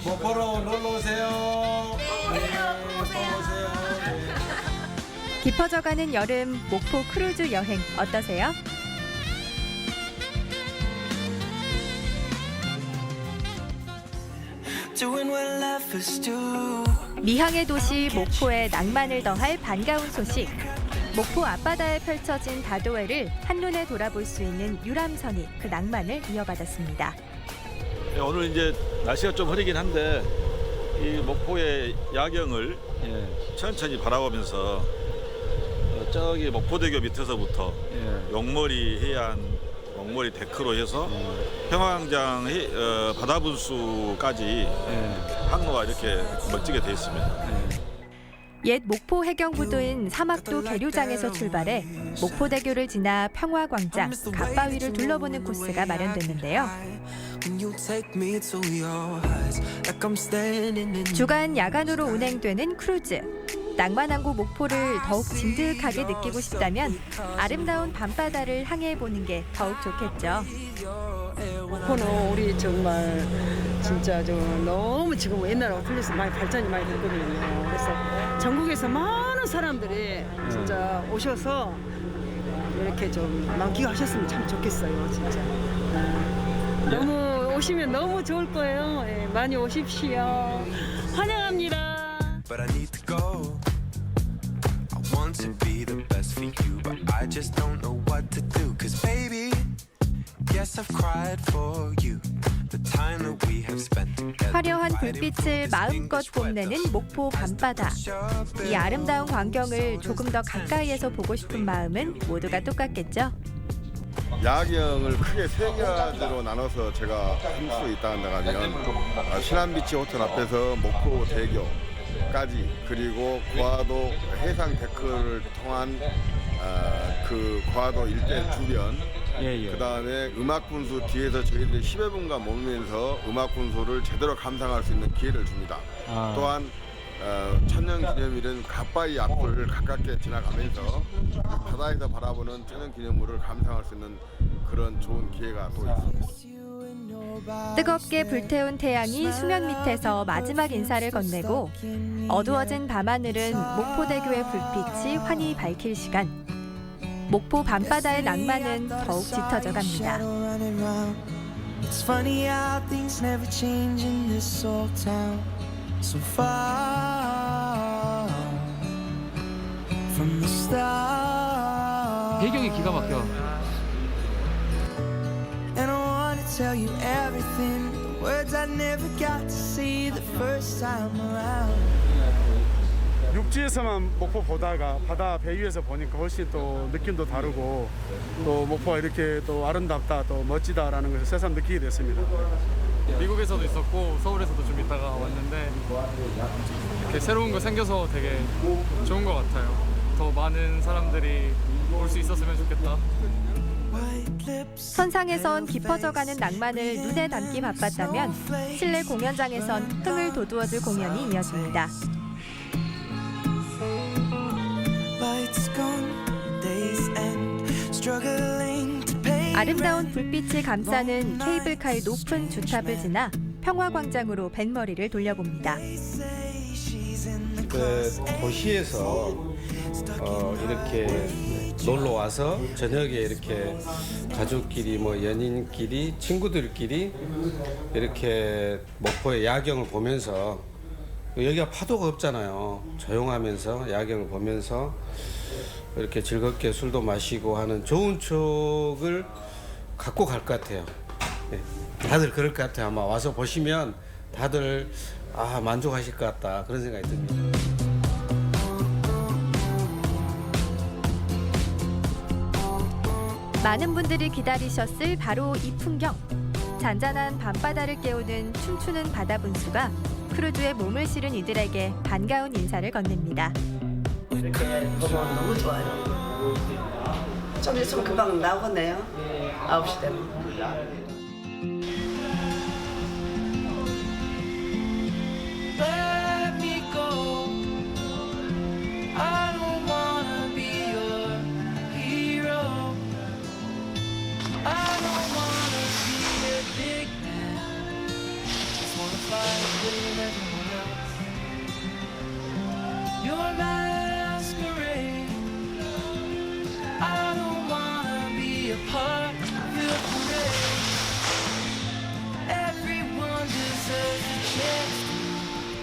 목포로 놀러 오세요. 깊어져가는 여름 목포 크루즈 여행 어떠세요? 미항의 도시 목포에 낭만을 더할 반가운 소식. 목포 앞바다에 펼쳐진 다도해를 한눈에 돌아볼 수 있는 유람선이 그 낭만을 이어받았습니다. 오늘 이제 날씨가 좀 흐리긴 한데 이 목포의 야경을 천천히 바라보면서 저기 목포대교 밑에서부터 용머리 해안, 용머리 데크로 해서 평화광장 바다분수까지 항로가 이렇게 멋지게 되어 있습니다. 옛 목포 해경부도인 사막도 계류장에서 출발해 목포대교를 지나 평화광장, 갓바위를 둘러보는 코스가 마련됐는데요. 주간 야간으로 운행되는 크루즈. 낭만항구 목포를 더욱 진득하게 느끼고 싶다면 아름다운 밤바다를 항해해보는 게 더욱 좋겠죠. 목포는 우리 정말 진짜 너무 지금 옛날하고 틀려서 많이 발전이 많이 됐거든요. 그래서 전국에서 많은 사람들이 진짜 오셔서 이렇게 좀 만끽하셨으면 참 좋겠어요, 진짜. 너무 오시면 너무 좋을 거예요. 예, 많이 오십시오. 환영합니다. But I need to go. I want to be the best for you, but I just don't know what to do. 'Cause baby, yes, I've cried for you. The time that we have spent together. 화려한 불빛을 마음껏 뽐내는 목포 밤바다. 이 아름다운 광경을 조금 더 가까이에서 보고 싶은 마음은 모두가 똑같겠죠. 야경을 크게 세 가지로 나눠서 제가 할 수 있다 한다면 신안비치 호텔 앞에서 목포 대교까지 그리고 고화도 해상 데크를 통한 그 고화도 일대 주변 그 다음에 음악분수 뒤에서 저희들이 10여 분간 머물면서 음악분수를 제대로 감상할 수 있는 기회를 줍니다. 또한 천년기념일은 갓바위 앞을 가깝게 지나가면서 바다에서 바라보는 천년기념물을 감상할 수 있는 그런 좋은 기회가 또 있습니다. 뜨겁게 불태운 태양이 수면 밑에서 마지막 인사를 건네고 어두워진 밤하늘은 목포대교의 불빛이 환히 밝힐 시간. 목포 밤바다의 낭만은 더욱 짙어져 갑니다. It's funny how things never change in this old town. So far from the start. 배경이 기가 막혀. And I want to tell you everything, the words I never got to see the first time around. 육지에서만 목포 보다가 바다 배 위에서 보니까 훨씬 또 느낌도 다르고 또 목포가 이렇게 또 아름답다 또 멋지다라는 것을 새삼 느끼게 됐습니다. 미국에서도 있었고 서울에서도 좀 있다가 왔는데 이렇게 새로운 거 생겨서 되게 좋은 것 같아요. 더 많은 사람들이 올 수 있었으면 좋겠다. 선상에선 깊어져가는 낭만을 눈에 담기 바빴다면 실내 공연장에선 흥을 돋우어줄 공연이 이어집니다. 아름다운 불빛이 감싸는 케이블카의 높은 주탑을 지나 평화광장으로 뱃머리를 돌려봅니다. 도시에서 이렇게 놀러 와서 저녁에 이렇게 가족끼리 뭐 연인끼리 친구들끼리 이렇게 목포의 야경을 보면서 여기가 파도가 없잖아요. 조용하면서 야경을 보면서 이렇게 즐겁게 술도 마시고 하는 좋은 추억을 갖고 갈 것 같아요. 네. 다들 그럴 것 같아요. 아마 와서 보시면 다들 만족하실 것 같다 그런 생각이 듭니다. 많은 분들이 기다리셨을 바로 이 풍경. 잔잔한 밤바다를 깨우는 춤추는 바다 분수가 크루즈에 몸을 실은 이들에게 반가운 인사를 건넵니다. 너무 좋아요. 좀 있으면 금방 나오겠네요. 9시 되면.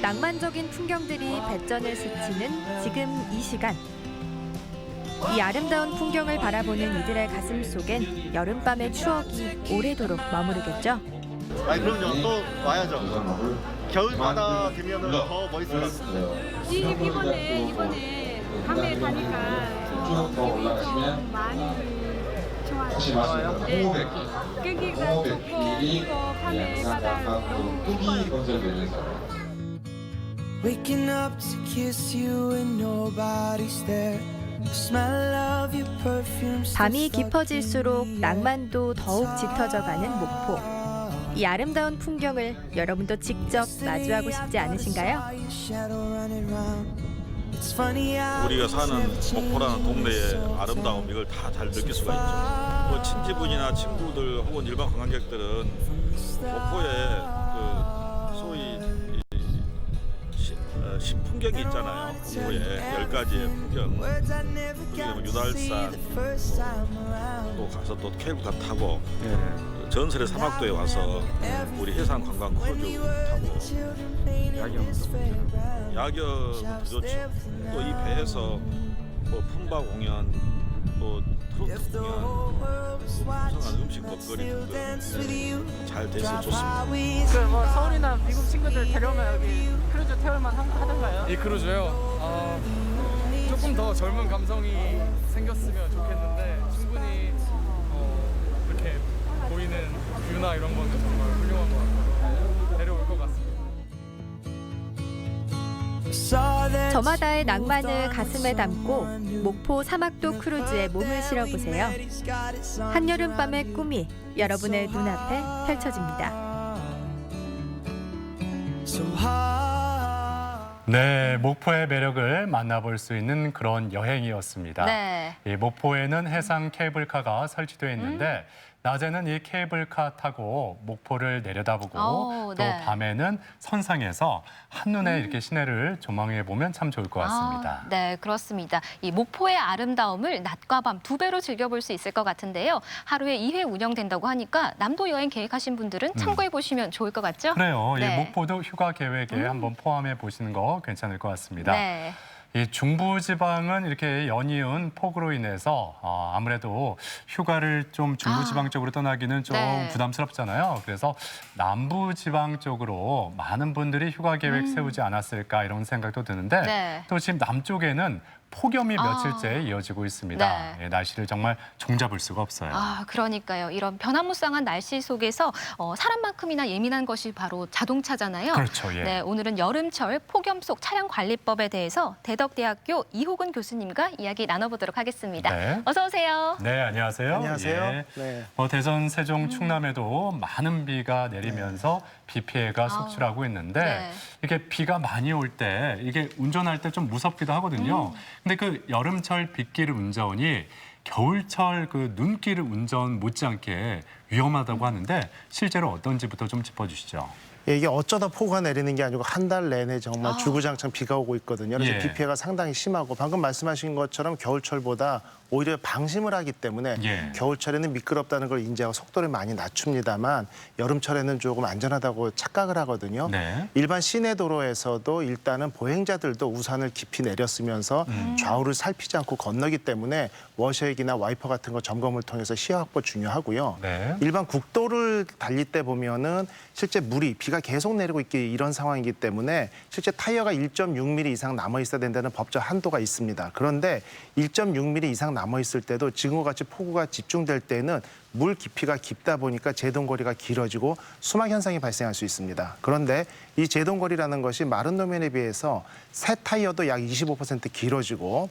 낭만적인 풍경들이 배전을 스치는 지금 이 시간. 이 아름다운 풍경을 바라보는 이들의 가슴 속엔 여름밤의 추억이 오래도록 머무르겠죠. 그럼요. 또 와야죠. 겨울 바다 되면 더 멋있을 것 같아요. 이번에 밤에 가니까 기분이 좀 많이 좋아요. 네. 끈기가 좋고 밤에 바다 너무 예뻐요. Waking up to kiss you and nobody's there. The smell of your perfume. 밤이 깊어질수록 낭만도 더욱 짙어져가는 목포. 이 아름다운 풍경을 여러분도 직접 마주하고 싶지 않으신가요? 우리가 사는 목포라는 동네의 아름다움 이걸 다 잘 느낄 수가 있죠. 뭐 친지분이나 친구들 혹은 일반 관광객들은 목포의 소위 신풍경이 있잖아요. 목포에 10가지의 풍경. 그게 뭐 유달산 또 가서 또 케이블카 타고 전설의 사막도에 와서 우리 해상 관광 크루즈 타고 야경도 좋죠. 또 이 배에서 뭐 품바 공연, 또 트로트 공연, 또 풍성한 음식 먹거리 등등 잘 돼서 좋습니다. 뭐 서울이나 미국 친구들 데려오면 여기 크루즈 태울만 하던가요? 이 크루즈요? 조금 더 젊은 감성이 생겼으면 좋겠는데 충분히 이렇게 보이는 뷰나 이런 건 정말 훌륭한 것 같아요. 데려올 것 같습니다. 저마다의 낭만을 가슴에 담고 목포 사막도 크루즈에 몸을 실어보세요. 한여름밤의 꿈이 여러분의 눈앞에 펼쳐집니다. 네, 목포의 매력을 만나볼 수 있는 그런 여행이었습니다. 네. 이 목포에는 해상 케이블카가 설치되어 있는데 낮에는 이 케이블카 타고 목포를 내려다보고 또 밤에는 선상에서 한눈에 이렇게 시내를 조망해 보면 참 좋을 것 같습니다. 네, 그렇습니다. 이 목포의 아름다움을 낮과 밤 2배로 즐겨볼 수 있을 것 같은데요. 하루에 2회 운영된다고 하니까 남도 여행 계획하신 분들은 참고해 보시면 좋을 것 같죠? 그래요. 네. 이 목포도 휴가 계획에 한번 포함해 보시는 거 괜찮을 것 같습니다. 네. 이 중부지방은 이렇게 연이은 폭우로 인해서 아무래도 휴가를 좀 중부지방 쪽으로 떠나기는 좀 부담스럽잖아요. 그래서 남부지방 쪽으로 많은 분들이 휴가 계획 세우지 않았을까 이런 생각도 드는데 또 지금 남쪽에는 폭염이 며칠째 이어지고 있습니다. 네. 예, 날씨를 정말 종잡을 수가 없어요. 그러니까요. 이런 변화무쌍한 날씨 속에서 사람만큼이나 예민한 것이 바로 자동차잖아요. 그렇죠. 예. 네, 오늘은 여름철 폭염 속 차량 관리법에 대해서 대덕대학교 이호근 교수님과 이야기 나눠보도록 하겠습니다. 네. 어서 오세요. 네, 안녕하세요. 안녕하세요. 예. 네. 대전, 세종, 충남에도 많은 비가 내리면서 비 피해가 속출하고 있는데 네. 이게 비가 많이 올 때 이게 운전할 때 좀 무섭기도 하거든요. 근데 그 여름철 빗길 운전이 겨울철 그 눈길 운전 못지않게 위험하다고 하는데 실제로 어떤지부터 좀 짚어주시죠. 예, 이게 어쩌다 폭우가 내리는 게 아니고 한 달 내내 정말 주구장창 비가 오고 있거든요. 그래서 예. 비 피해가 상당히 심하고 방금 말씀하신 것처럼 겨울철보다 오히려 방심을 하기 때문에 예. 겨울철에는 미끄럽다는 걸 인지하고 속도를 많이 낮춥니다만 여름철에는 조금 안전하다고 착각을 하거든요. 네. 일반 시내 도로에서도 일단은 보행자들도 우산을 깊이 내렸으면서 좌우를 살피지 않고 건너기 때문에 워셔액이나 와이퍼 같은 거 점검을 통해서 시야 확보 중요하고요. 네. 일반 국도를 달릴 때 보면은 실제 물이 비가 계속 내리고 있기 이런 상황이기 때문에 실제 타이어가 1.6mm 이상 남아 있어야 된다는 법적 한도가 있습니다. 그런데 1.6mm 이상 남아 있을 때도 지금과 같이 폭우가 집중될 때는 물 깊이가 깊다 보니까 제동거리가 길어지고 수막 현상이 발생할 수 있습니다. 그런데 이 제동거리라는 것이 마른路面에 비해서 새 타이어도 약 25% 길어지고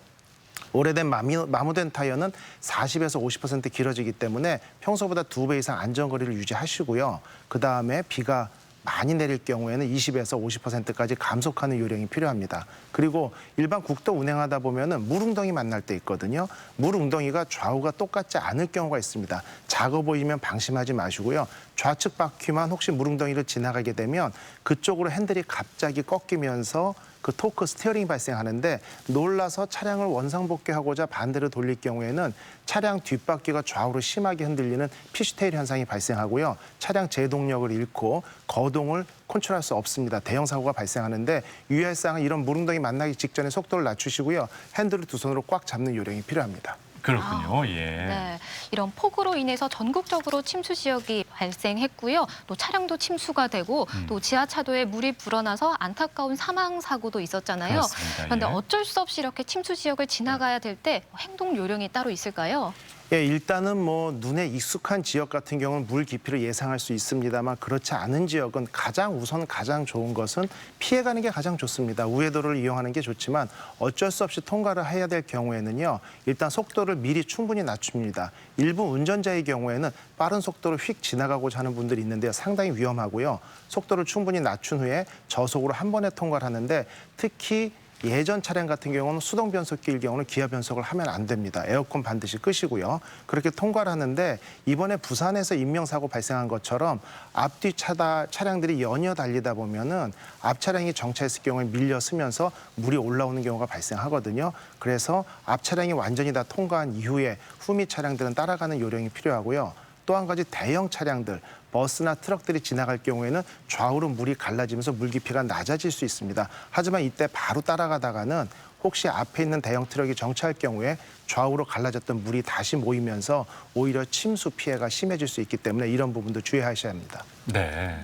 오래된 마모된 타이어는 40에서 50% 길어지기 때문에 평소보다 2배 이상 안전거리를 유지하시고요. 그다음에 비가 많이 내릴 경우에는 20에서 50%까지 감속하는 요령이 필요합니다. 그리고 일반 국도 운행하다 보면은 물웅덩이 만날 때 있거든요. 물웅덩이가 좌우가 똑같지 않을 경우가 있습니다. 작아 보이면 방심하지 마시고요. 좌측 바퀴만 혹시 물웅덩이를 지나가게 되면 그쪽으로 핸들이 갑자기 꺾이면서 그 토크 스티어링이 발생하는데 놀라서 차량을 원상복귀하고자 반대로 돌릴 경우에는 차량 뒷바퀴가 좌우로 심하게 흔들리는 피쉬테일 현상이 발생하고요. 차량 제동력을 잃고 거동을 컨트롤할 수 없습니다. 대형 사고가 발생하는데 유의할 사항은 이런 물웅덩이 만나기 직전에 속도를 낮추시고요. 핸들을 두 손으로 꽉 잡는 요령이 필요합니다. 그렇군요. 예. 네, 이런 폭우로 인해서 전국적으로 침수 지역이 발생했고요. 또 차량도 침수가 되고 또 지하차도에 물이 불어나서 안타까운 사망 사고도 있었잖아요. 그렇습니다. 그런데 예. 어쩔 수 없이 이렇게 침수 지역을 지나가야 될 때 행동 요령이 따로 있을까요? 예, 일단은 뭐 눈에 익숙한 지역 같은 경우는 물 깊이를 예상할 수 있습니다만 그렇지 않은 지역은 가장 좋은 것은 피해가는 게 가장 좋습니다. 우회도로를 이용하는 게 좋지만 어쩔 수 없이 통과를 해야 될 경우에는요. 일단 속도를 미리 충분히 낮춥니다. 일부 운전자의 경우에는 빠른 속도로 휙 지나가고자 하는 분들이 있는데요. 상당히 위험하고요. 속도를 충분히 낮춘 후에 저속으로 한 번에 통과를 하는데 특히 예전 차량 같은 경우는 수동 변속기일 경우는 기아 변속을 하면 안 됩니다. 에어컨 반드시 끄시고요. 그렇게 통과를 하는데 이번에 부산에서 인명사고 발생한 것처럼 앞뒤 차량들이 연이어 달리다 보면은 앞 차량이 정차했을 경우에 밀려 서면서 물이 올라오는 경우가 발생하거든요. 그래서 앞 차량이 완전히 다 통과한 이후에 후미 차량들은 따라가는 요령이 필요하고요. 또 한 가지 대형 차량들, 버스나 트럭들이 지나갈 경우에는 좌우로 물이 갈라지면서 물 깊이가 낮아질 수 있습니다. 하지만 이때 바로 따라가다가는 혹시 앞에 있는 대형 트럭이 정차할 경우에 좌우로 갈라졌던 물이 다시 모이면서 오히려 침수 피해가 심해질 수 있기 때문에 이런 부분도 주의하셔야 합니다. 네.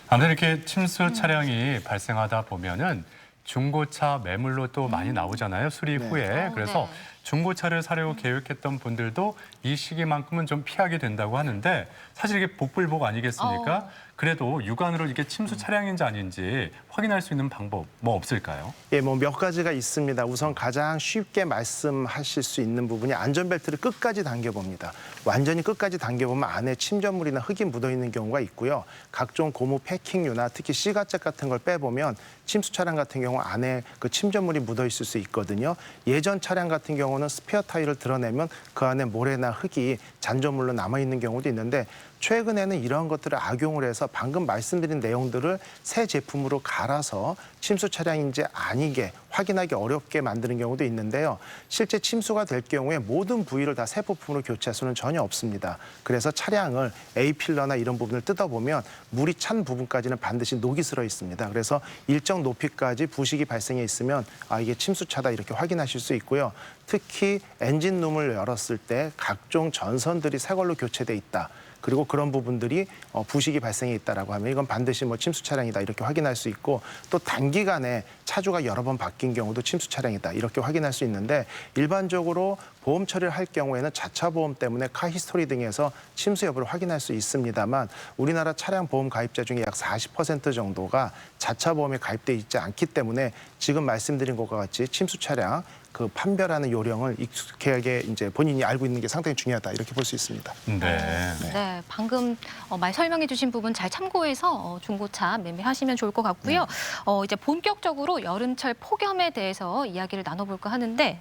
아무튼 이렇게 침수 차량이 발생하다 보면은 중고차 매물로 또 많이 나오잖아요. 수리 후에. 그래서 중고차를 사려고 계획했던 분들도 이 시기만큼은 좀 피하게 된다고 하는데 사실 이게 복불복 아니겠습니까? 그래도 육안으로 이게 침수 차량인지 아닌지 확인할 수 있는 방법 뭐 없을까요? 예, 뭐 몇 가지가 있습니다. 우선 가장 쉽게 말씀하실 수 있는 부분이 안전벨트를 끝까지 당겨봅니다. 완전히 끝까지 당겨보면 안에 침전물이나 흙이 묻어 있는 경우가 있고요. 각종 고무 패킹류나 특히 C가잭 같은 걸 빼보면 침수 차량 같은 경우 안에 그 침전물이 묻어 있을 수 있거든요. 예전 차량 같은 경우는 스페어 타이어를 드러내면 그 안에 모래나 흙이 잔존물로 남아 있는 경우도 있는데 최근에는 이러한 것들을 악용을 해서 방금 말씀드린 내용들을 새 제품으로 갈아서 침수 차량인지 아니게 확인하기 어렵게 만드는 경우도 있는데요. 실제 침수가 될 경우에 모든 부위를 다 새 부품으로 교체할 수는 전혀 없습니다. 그래서 차량을 A필러나 이런 부분을 뜯어보면 물이 찬 부분까지는 반드시 녹이 슬어 있습니다. 그래서 일정 높이까지 부식이 발생해 있으면 이게 침수차다 이렇게 확인하실 수 있고요. 특히 엔진룸을 열었을 때 각종 전선들이 새 걸로 교체돼 있다. 그리고 그런 부분들이 부식이 발생해 있다라고 하면 이건 반드시 뭐 침수 차량이다 이렇게 확인할 수 있고 또 단기간에 차주가 여러 번 바뀐 경우도 침수 차량이다 이렇게 확인할 수 있는데 일반적으로 보험 처리를 할 경우에는 자차 보험 때문에 카 히스토리 등에서 침수 여부를 확인할 수 있습니다만 우리나라 차량 보험 가입자 중에 약 40% 정도가 자차 보험에 가입돼 있지 않기 때문에 지금 말씀드린 것과 같이 침수 차량 그 판별하는 요령을 익숙하게 이제 본인이 알고 있는 게 상당히 중요하다 이렇게 볼 수 있습니다. 네, 방금 말 설명해 주신 부분 잘 참고해서 중고차 매매하시면 좋을 것 같고요. 이제 본격적으로 여름철 폭염에 대해서 이야기를 나눠볼까 하는데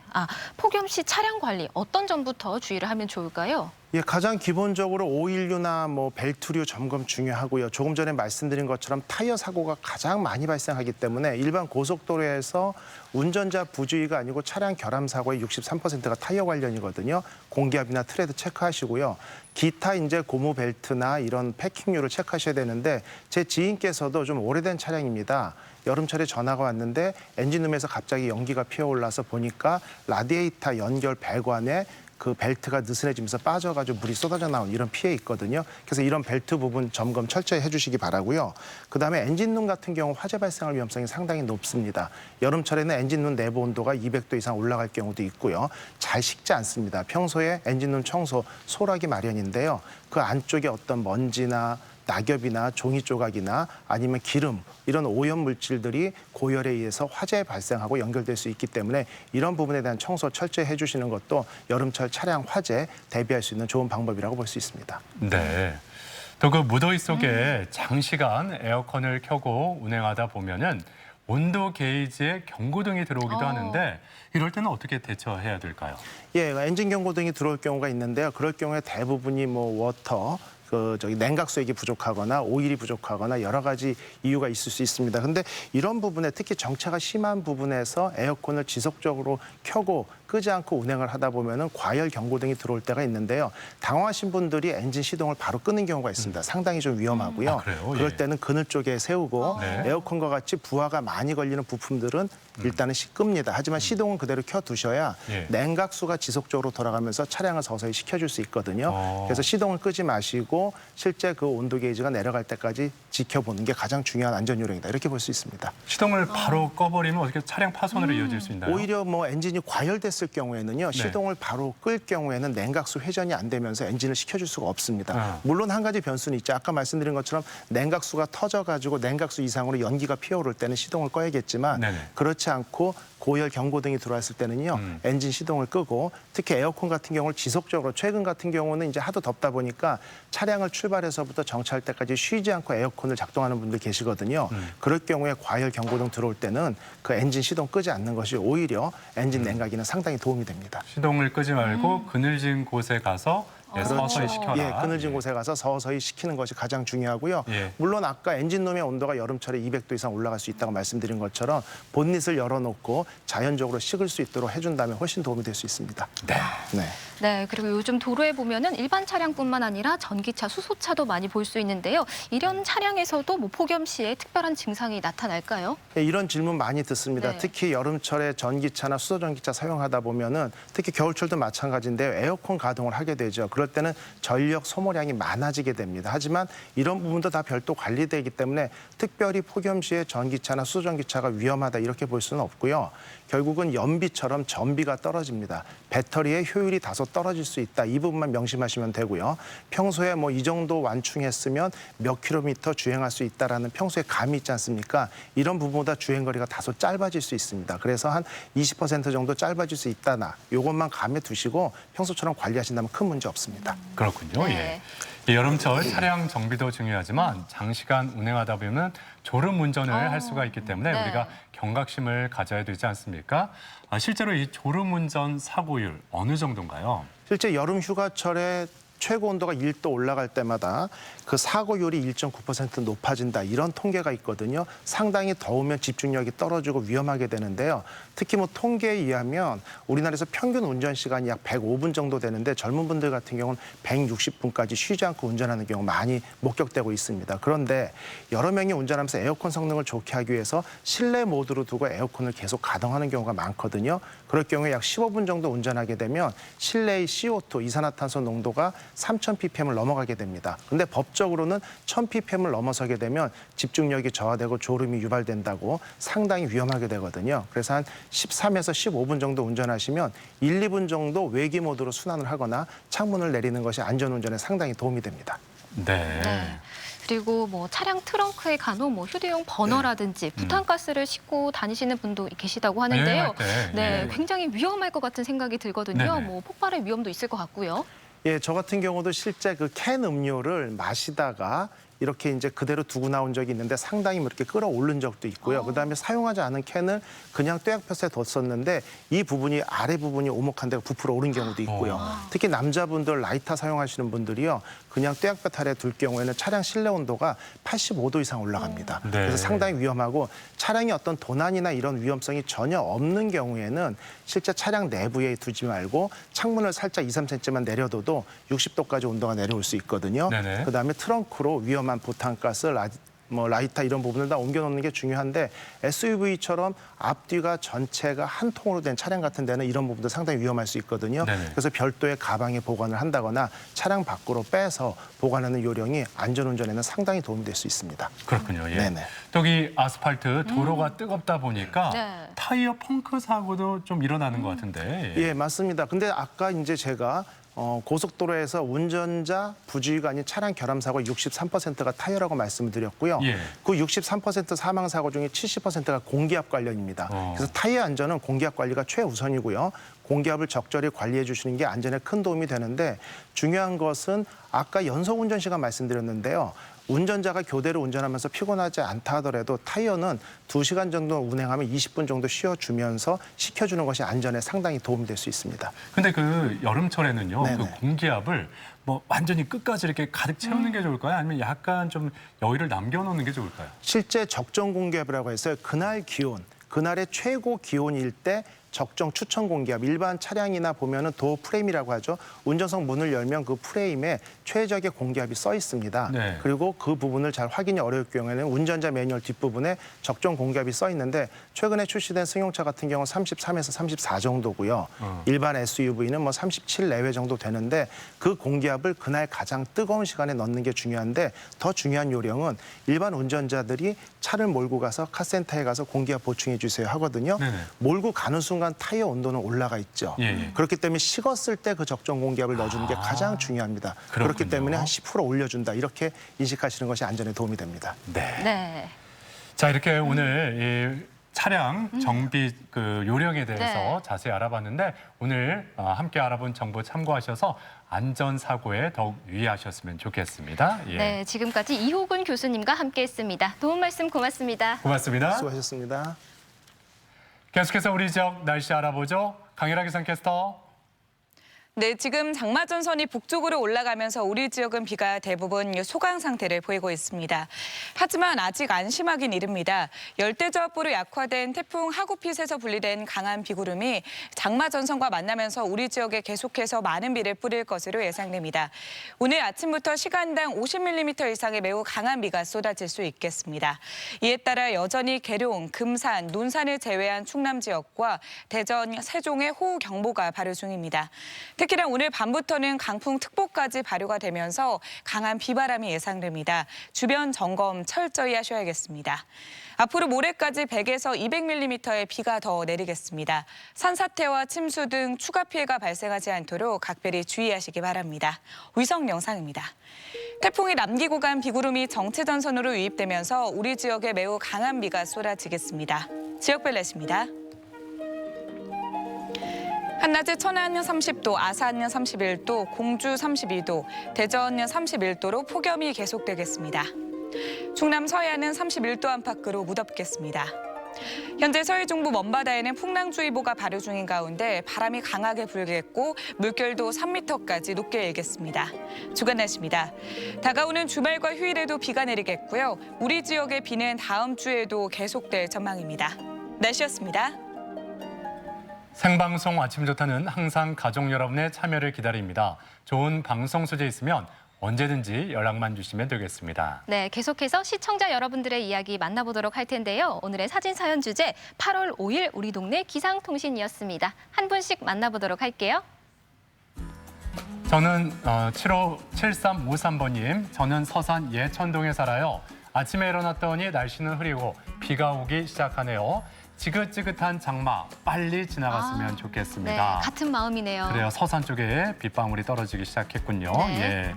폭염 시 차량 관리 어떤 점부터 주의를 하면 좋을까요? 예, 가장 기본적으로 오일류나 뭐 벨트류 점검 중요하고요. 조금 전에 말씀드린 것처럼 타이어 사고가 가장 많이 발생하기 때문에 일반 고속도로에서 운전자 부주의가 아니고 차량 결함 사고의 63%가 타이어 관련이거든요. 공기압이나 트레드 체크하시고요. 기타 이제 고무 벨트나 이런 패킹류를 체크하셔야 되는데 제 지인께서도 좀 오래된 차량입니다. 여름철에 전화가 왔는데 엔진룸에서 갑자기 연기가 피어올라서 보니까 라디에이터 연결 배관에 그 벨트가 느슨해지면서 빠져가지고 물이 쏟아져 나온 이런 피해 있거든요. 그래서 이런 벨트 부분 점검 철저히 해주시기 바라고요. 그다음에 엔진룸 같은 경우 화재 발생할 위험성이 상당히 높습니다. 여름철에는 엔진룸 내부 온도가 200도 이상 올라갈 경우도 있고요. 잘 식지 않습니다. 평소에 엔진룸 청소 소라기 마련인데요. 그 안쪽에 어떤 먼지나 낙엽이나 종이 조각이나 아니면 기름 이런 오염 물질들이 고열에 의해서 화재 발생하고 연결될 수 있기 때문에 이런 부분에 대한 청소 철저히 해주시는 것도 여름철 차량 화재 대비할 수 있는 좋은 방법이라고 볼 수 있습니다. 네. 또 그 무더위 속에 장시간 에어컨을 켜고 운행하다 보면은 온도 게이지에 경고등이 들어오기도 하는데 이럴 때는 어떻게 대처해야 될까요? 예, 엔진 경고등이 들어올 경우가 있는데요. 그럴 경우에 대부분이 뭐 워터 냉각수액이 부족하거나 오일이 부족하거나 여러 가지 이유가 있을 수 있습니다. 근데 이런 부분에 특히 정차가 심한 부분에서 에어컨을 지속적으로 켜고 끄지 않고 운행을 하다 보면은 과열 경고등이 들어올 때가 있는데요. 당황하신 분들이 엔진 시동을 바로 끄는 경우가 있습니다. 상당히 좀 위험하고요. 그럴 때는 그늘 쪽에 세우고 에어컨과 같이 부하가 많이 걸리는 부품들은 일단은 끕니다. 하지만 시동은 그대로 켜두셔야 냉각수가 지속적으로 돌아가면서 차량을 서서히 식혀줄 수 있거든요. 그래서 시동을 끄지 마시고 실제 그 온도 게이지가 내려갈 때까지 지켜보는 게 가장 중요한 안전 요령이다. 이렇게 볼 수 있습니다. 시동을 바로 꺼버리면 어떻게 차량 파손으로 이어질 수 있나요? 오히려 뭐 엔진이 과열됐을 경우에는요. 시동을 바로 끌 경우에는 냉각수 회전이 안 되면서 엔진을 식혀줄 수가 없습니다. 물론 한 가지 변수는 있죠. 아까 말씀드린 것처럼 냉각수가 터져가지고 냉각수 이상으로 연기가 피어오를 때는 시동을 꺼야겠지만 그렇지 않고 고열 경고등이 들어왔을 때는요. 엔진 시동을 끄고 특히 에어컨 같은 경우를 지속적으로 최근 같은 경우는 이제 하도 덥다 보니까 차량을 출발해서부터 정차할 때까지 쉬지 않고 에어컨을 작동하는 분들 계시거든요. 그럴 경우에 과열 경고등 들어올 때는 그 엔진 시동 끄지 않는 것이 오히려 엔진 냉각에는 상당히 도움이 됩니다. 시동을 끄지 말고 그늘진 곳에 가서 서서히 식혀라. 예, 그늘진 곳에 가서 서서히 식히는 것이 가장 중요하고요. 물론 아까 엔진룸의 온도가 여름철에 200도 이상 올라갈 수 있다고 말씀드린 것처럼 본닛을 열어놓고 자연적으로 식을 수 있도록 해준다면 훨씬 도움이 될 수 있습니다. 네, 그리고 요즘 도로에 보면은 일반 차량뿐만 아니라 전기차, 수소차도 많이 볼 수 있는데요. 이런 차량에서도 뭐 폭염 시에 특별한 증상이 나타날까요? 네, 이런 질문 많이 듣습니다. 특히 여름철에 전기차나 수소전기차 사용하다 보면은 특히 겨울철도 마찬가지인데요. 에어컨 가동을 하게 되죠. 그럴 때는 전력 소모량이 많아지게 됩니다. 하지만 이런 부분도 다 별도 관리되기 때문에 특별히 폭염 시에 전기차나 수소전기차가 위험하다 이렇게 볼 수는 없고요. 결국은 연비처럼 전비가 떨어집니다. 배터리의 효율이 다소 떨어질 수 있다. 이 부분만 명심하시면 되고요. 평소에 뭐 이 정도 완충했으면 몇 킬로미터 주행할 수 있다라는 평소에 감이 있지 않습니까? 이런 부분보다 주행거리가 다소 짧아질 수 있습니다. 그래서 한 20% 정도 짧아질 수 있다나 이것만 감에 두시고 평소처럼 관리하신다면 큰 문제 없습니다. 그렇군요. 예. 여름철 차량 정비도 중요하지만 장시간 운행하다 보면 졸음 운전을 할 수가 있기 때문에 우리가 경각심을 가져야 되지 않습니까? 실제로 이 졸음 운전 사고율 어느 정도인가요? 실제 여름 휴가철에 최고 온도가 1도 올라갈 때마다 그 사고율이 1.9% 높아진다 이런 통계가 있거든요. 상당히 더우면 집중력이 떨어지고 위험하게 되는데요. 특히 뭐 통계에 의하면 우리나라에서 평균 운전 시간이 약 105분 정도 되는데 젊은 분들 같은 경우는 160분까지 쉬지 않고 운전하는 경우 많이 목격되고 있습니다. 그런데 여러 명이 운전하면서 에어컨 성능을 좋게 하기 위해서 실내 모드로 두고 에어컨을 계속 가동하는 경우가 많거든요. 그럴 경우에 약 15분 정도 운전하게 되면 실내의 CO2, 이산화탄소 농도가 3000ppm을 넘어가게 됩니다. 근데 법적으로는 1000ppm을 넘어서게 되면 집중력이 저하되고 졸음이 유발된다고 상당히 위험하게 되거든요. 그래서 한 13에서 15분 정도 운전하시면 1, 2분 정도 외기 모드로 순환을 하거나 창문을 내리는 것이 안전운전에 상당히 도움이 됩니다. 네. 그리고 뭐 차량 트렁크에 간혹 뭐 휴대용 버너라든지 부탄가스를 싣고 다니시는 분도 계시다고 하는데요. 네, 굉장히 위험할 것 같은 생각이 들거든요. 네네. 뭐 폭발의 위험도 있을 것 같고요. 예, 저 같은 경우도 실제 그 캔 음료를 마시다가 이렇게 이제 그대로 두고 나온 적이 있는데 상당히 이렇게 끌어오른 적도 있고요. 그다음에 사용하지 않은 캔을 그냥 떼약볕에 뒀었는데 이 부분이 아래 부분이 오목한 데가 부풀어 오른 경우도 있고요. 특히 남자분들 라이터 사용하시는 분들이요. 그냥 떼약볕 아래 둘 경우에는 차량 실내 온도가 85도 이상 올라갑니다. 네. 그래서 상당히 위험하고 차량이 어떤 도난이나 이런 위험성이 전혀 없는 경우에는 실제 차량 내부에 두지 말고 창문을 살짝 2, 3cm만 내려둬도 60도까지 온도가 내려올 수 있거든요. 네네. 그다음에 트렁크로 위험한 부탄가스, 라이터 이런 부분을 다 옮겨놓는 게 중요한데 SUV처럼 앞뒤가 전체가 한 통으로 된 차량 같은 데는 이런 부분도 상당히 위험할 수 있거든요. 네네. 그래서 별도의 가방에 보관을 한다거나 차량 밖으로 빼서 보관하는 요령이 안전운전에는 상당히 도움이 될 수 있습니다. 그렇군요. 예. 네네. 여기 아스팔트 도로가 뜨겁다 보니까 네. 타이어 펑크 사고도 좀 일어나는 것 같은데. 예, 맞습니다. 근데 아까 이제 제가 고속도로에서 운전자 부주의가 아닌 차량 결함 사고 63%가 타이어라고 말씀을 드렸고요. 예. 그 63% 사망 사고 중에 70%가 공기압 관련입니다. 그래서 타이어 안전은 공기압 관리가 최우선이고요. 공기압을 적절히 관리해 주시는 게 안전에 큰 도움이 되는데 중요한 것은 아까 연속 운전 시간 말씀드렸는데요. 운전자가 교대로 운전하면서 피곤하지 않다 하더라도 타이어는 2시간 정도 운행하면 20분 정도 쉬어주면서 식혀주는 것이 안전에 상당히 도움이 될 수 있습니다. 근데 그 여름철에는요, 네네. 그 공기압을 뭐 완전히 끝까지 이렇게 가득 채우는 게 좋을까요? 아니면 약간 좀 여유를 남겨놓는 게 좋을까요? 실제 적정 공기압이라고 해서 그날 기온, 그날의 최고 기온일 때 적정 추천 공기압, 일반 차량이나 보면은 도어 프레임이라고 하죠. 운전석 문을 열면 그 프레임에 최적의 공기압이 써 있습니다. 네. 그리고 그 부분을 잘 확인이 어려울 경우에는 운전자 매뉴얼 뒷부분에 적정 공기압이 써 있는데 최근에 출시된 승용차 같은 경우는 33에서 34 정도고요. 일반 SUV는 뭐 37 내외 정도 되는데 그 공기압을 그날 가장 뜨거운 시간에 넣는 게 중요한데 더 중요한 요령은 일반 운전자들이 차를 몰고 가서 카센터에 가서 공기압 보충해 주세요 하거든요. 네네. 몰고 가는 순간 타이어 온도는 올라가 있죠. 예. 그렇기 때문에 식었을 때 그 적정 공기압을 넣어주는 게 가장 중요합니다. 그렇군요. 그렇기 때문에 한 10% 올려준다. 이렇게 인식하시는 것이 안전에 도움이 됩니다. 네. 자, 이렇게 오늘 이 차량 정비 그 요령에 대해서 네. 자세히 알아봤는데 오늘 함께 알아본 정보 참고하셔서 안전사고에 더욱 유의하셨으면 좋겠습니다. 예. 네, 지금까지 이호근 교수님과 함께했습니다. 도움 말씀 고맙습니다. 고맙습니다. 수고하셨습니다. 계속해서 우리 지역 날씨 알아보죠. 강일하 기상캐스터. 네, 지금 장마전선이 북쪽으로 올라가면서 우리 지역은 비가 대부분 소강 상태를 보이고 있습니다. 하지만 아직 안심하긴 이릅니다. 열대저압부로 약화된 태풍 하구핏에서 분리된 강한 비구름이 장마전선과 만나면서 우리 지역에 계속해서 많은 비를 뿌릴 것으로 예상됩니다. 오늘 아침부터 시간당 50mm 이상의 매우 강한 비가 쏟아질 수 있겠습니다. 이에 따라 여전히 계룡, 금산, 논산을 제외한 충남 지역과 대전, 세종에 호우경보가 발효 중입니다. 특히나 오늘 밤부터는 강풍특보까지 발효가 되면서 강한 비바람이 예상됩니다. 주변 점검 철저히 하셔야겠습니다. 앞으로 모레까지 100에서 200mm의 비가 더 내리겠습니다. 산사태와 침수 등 추가 피해가 발생하지 않도록 각별히 주의하시기 바랍니다. 위성 영상입니다. 태풍이 남기고 간 비구름이 정체전선으로 유입되면서 우리 지역에 매우 강한 비가 쏟아지겠습니다. 지역별 날씨입니다. 한낮에 천안 30도, 아산 31도, 공주 32도, 대전 31도로 폭염이 계속되겠습니다. 충남 서해안은 31도 안팎으로 무덥겠습니다. 현재 서해 중부 먼바다에는 풍랑주의보가 발효 중인 가운데 바람이 강하게 불겠고 물결도 3m까지 높게 일겠습니다. 주간 날씨입니다. 다가오는 주말과 휴일에도 비가 내리겠고요. 우리 지역의 비는 다음 주에도 계속될 전망입니다. 날씨였습니다. 생방송 아침 좋다는 항상 가족 여러분의 참여를 기다립니다. 좋은 방송 소재 있으면 언제든지 연락만 주시면 되겠습니다. 네, 계속해서 시청자 여러분들의 이야기 만나보도록 할 텐데요. 오늘의 사진 사연 주제 8월 5일 우리 동네 기상통신이었습니다. 한 분씩 만나보도록 할게요. 저는 7353번님, 저는 서산 예천동에 살아요. 아침에 일어났더니 날씨는 흐리고 비가 오기 시작하네요. 지긋지긋한 장마 빨리 지나갔으면 좋겠습니다. 네, 같은 마음이네요. 그래요. 서산 쪽에 빗방울이 떨어지기 시작했군요. 네. 예.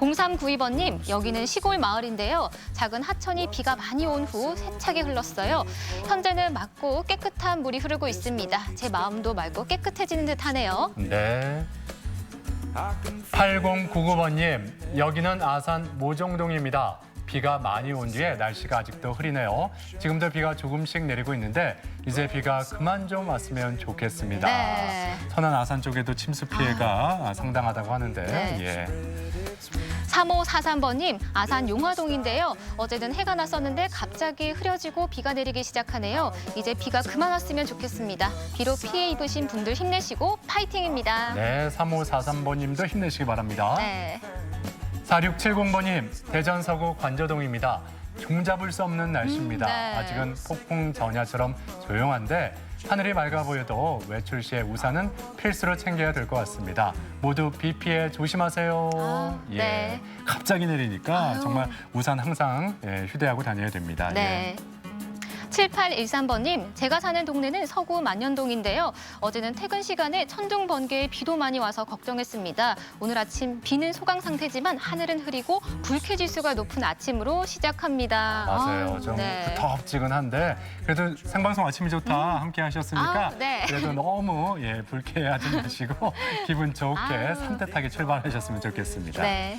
0392번님, 여기는 시골 마을인데요. 작은 하천이 비가 많이 온 후 세차게 흘렀어요. 현재는 맑고 깨끗한 물이 흐르고 있습니다. 제 마음도 맑고 깨끗해지는 듯하네요. 네. 8099번님, 여기는 아산 모종동입니다. 비가 많이 온 뒤에 날씨가 아직도 흐리네요. 지금도 비가 조금씩 내리고 있는데 이제 비가 그만 좀 왔으면 좋겠습니다. 네. 천안 아산 쪽에도 침수 피해가 상당하다고 하는데. 네. 예. 3543번님, 아산 용화동인데요. 어제는 해가 났었는데 갑자기 흐려지고 비가 내리기 시작하네요. 이제 비가 그만 왔으면 좋겠습니다. 비로 피해 입으신 분들 힘내시고 파이팅입니다. 네, 3543번님도 힘내시기 바랍니다. 네. 4670번님, 대전 서구 관저동입니다. 종잡을 수 없는 날씨입니다. 네. 아직은 폭풍 전야처럼 조용한데 하늘이 맑아 보여도 외출 시에 우산은 필수로 챙겨야 될 것 같습니다. 모두 비 피해 조심하세요. 예. 네. 갑자기 내리니까 아유. 정말 우산 항상 휴대하고 다녀야 됩니다. 네. 7813번님, 제가 사는 동네는 서구 만년동인데요. 어제는 퇴근 시간에 천둥 번개에 비도 많이 와서 걱정했습니다. 오늘 아침 비는 소강 상태지만 하늘은 흐리고 불쾌지수가 높은 아침으로 시작합니다. 맞아요. 좀 네. 후텁지근한데 그래도 생방송 아침이 좋다 함께 하셨으니까 네. 그래도 너무 불쾌하지 마시고 기분 좋게 산뜻하게 출발하셨으면 좋겠습니다. 네.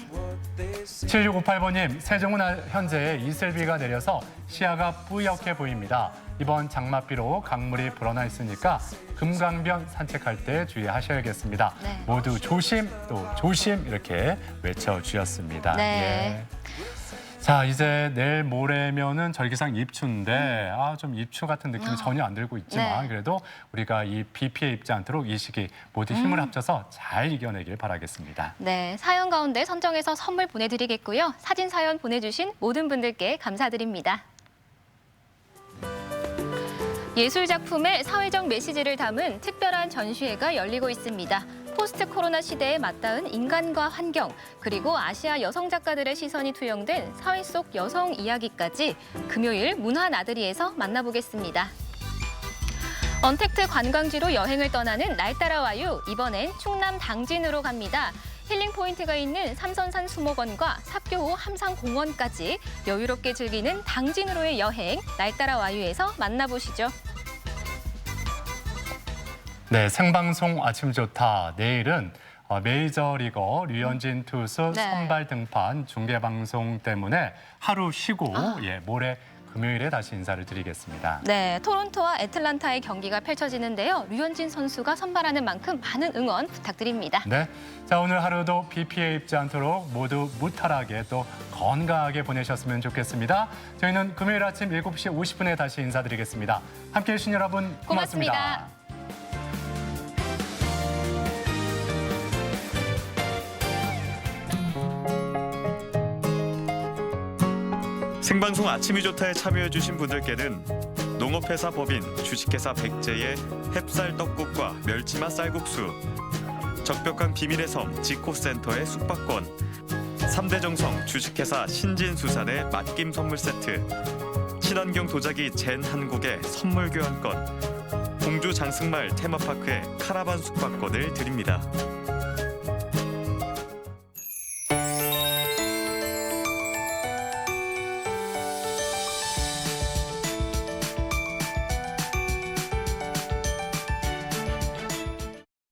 7658번님, 세종은 현재 이슬비가 내려서 시야가 뿌옇게 보입니다. 이번 장맛비로 강물이 불어나 있으니까 금강변 산책할 때 주의하셔야겠습니다. 네. 모두 조심 또 조심 이렇게 외쳐주셨습니다. 네. 예. 자, 이제 내일 모레면은 절기상 입추인데 좀 입추 같은 느낌이 전혀 안 들고 있지만 네. 그래도 우리가 이 비 피해 입지 않도록 이 시기 모두 힘을 합쳐서 잘 이겨내길 바라겠습니다. 네, 사연 가운데 선정해서 선물 보내드리겠고요. 사진 사연 보내주신 모든 분들께 감사드립니다. 예술 작품의 사회적 메시지를 담은 특별한 전시회가 열리고 있습니다. 포스트 코로나 시대에 맞닿은 인간과 환경, 그리고 아시아 여성 작가들의 시선이 투영된 사회 속 여성 이야기까지 금요일 문화나들이에서 만나보겠습니다. 언택트 관광지로 여행을 떠나는 날 따라 와유, 이번엔 충남 당진으로 갑니다. 힐링 포인트가 있는 삼선산 수목원과 삽교호 함상공원까지 여유롭게 즐기는 당진으로의 여행, 날 따라 와유에서 만나보시죠. 네, 생방송 아침 좋다. 내일은 메이저리거 류현진 투수 네. 선발 등판 중계방송 때문에 하루 쉬고 모레 금요일에 다시 인사를 드리겠습니다. 네, 토론토와 애틀란타의 경기가 펼쳐지는데요. 류현진 선수가 선발하는 만큼 많은 응원 부탁드립니다. 네, 자 오늘 하루도 비 피해 입지 않도록 모두 무탈하게 또 건강하게 보내셨으면 좋겠습니다. 저희는 금요일 아침 7시 50분에 다시 인사드리겠습니다. 함께해 주신 여러분 고맙습니다. 생방송 아침이 좋다에 참여해주신 분들께는 농업회사 법인 주식회사 백제의 햅쌀 떡국과 멸치맛 쌀국수, 적벽한 비밀의 섬 지코센터의 숙박권, 3대 정성 주식회사 신진수산의 맛김 선물 세트, 친환경 도자기 젠 한국의 선물 교환권, 공주 장승말 테마파크의 카라반 숙박권을 드립니다.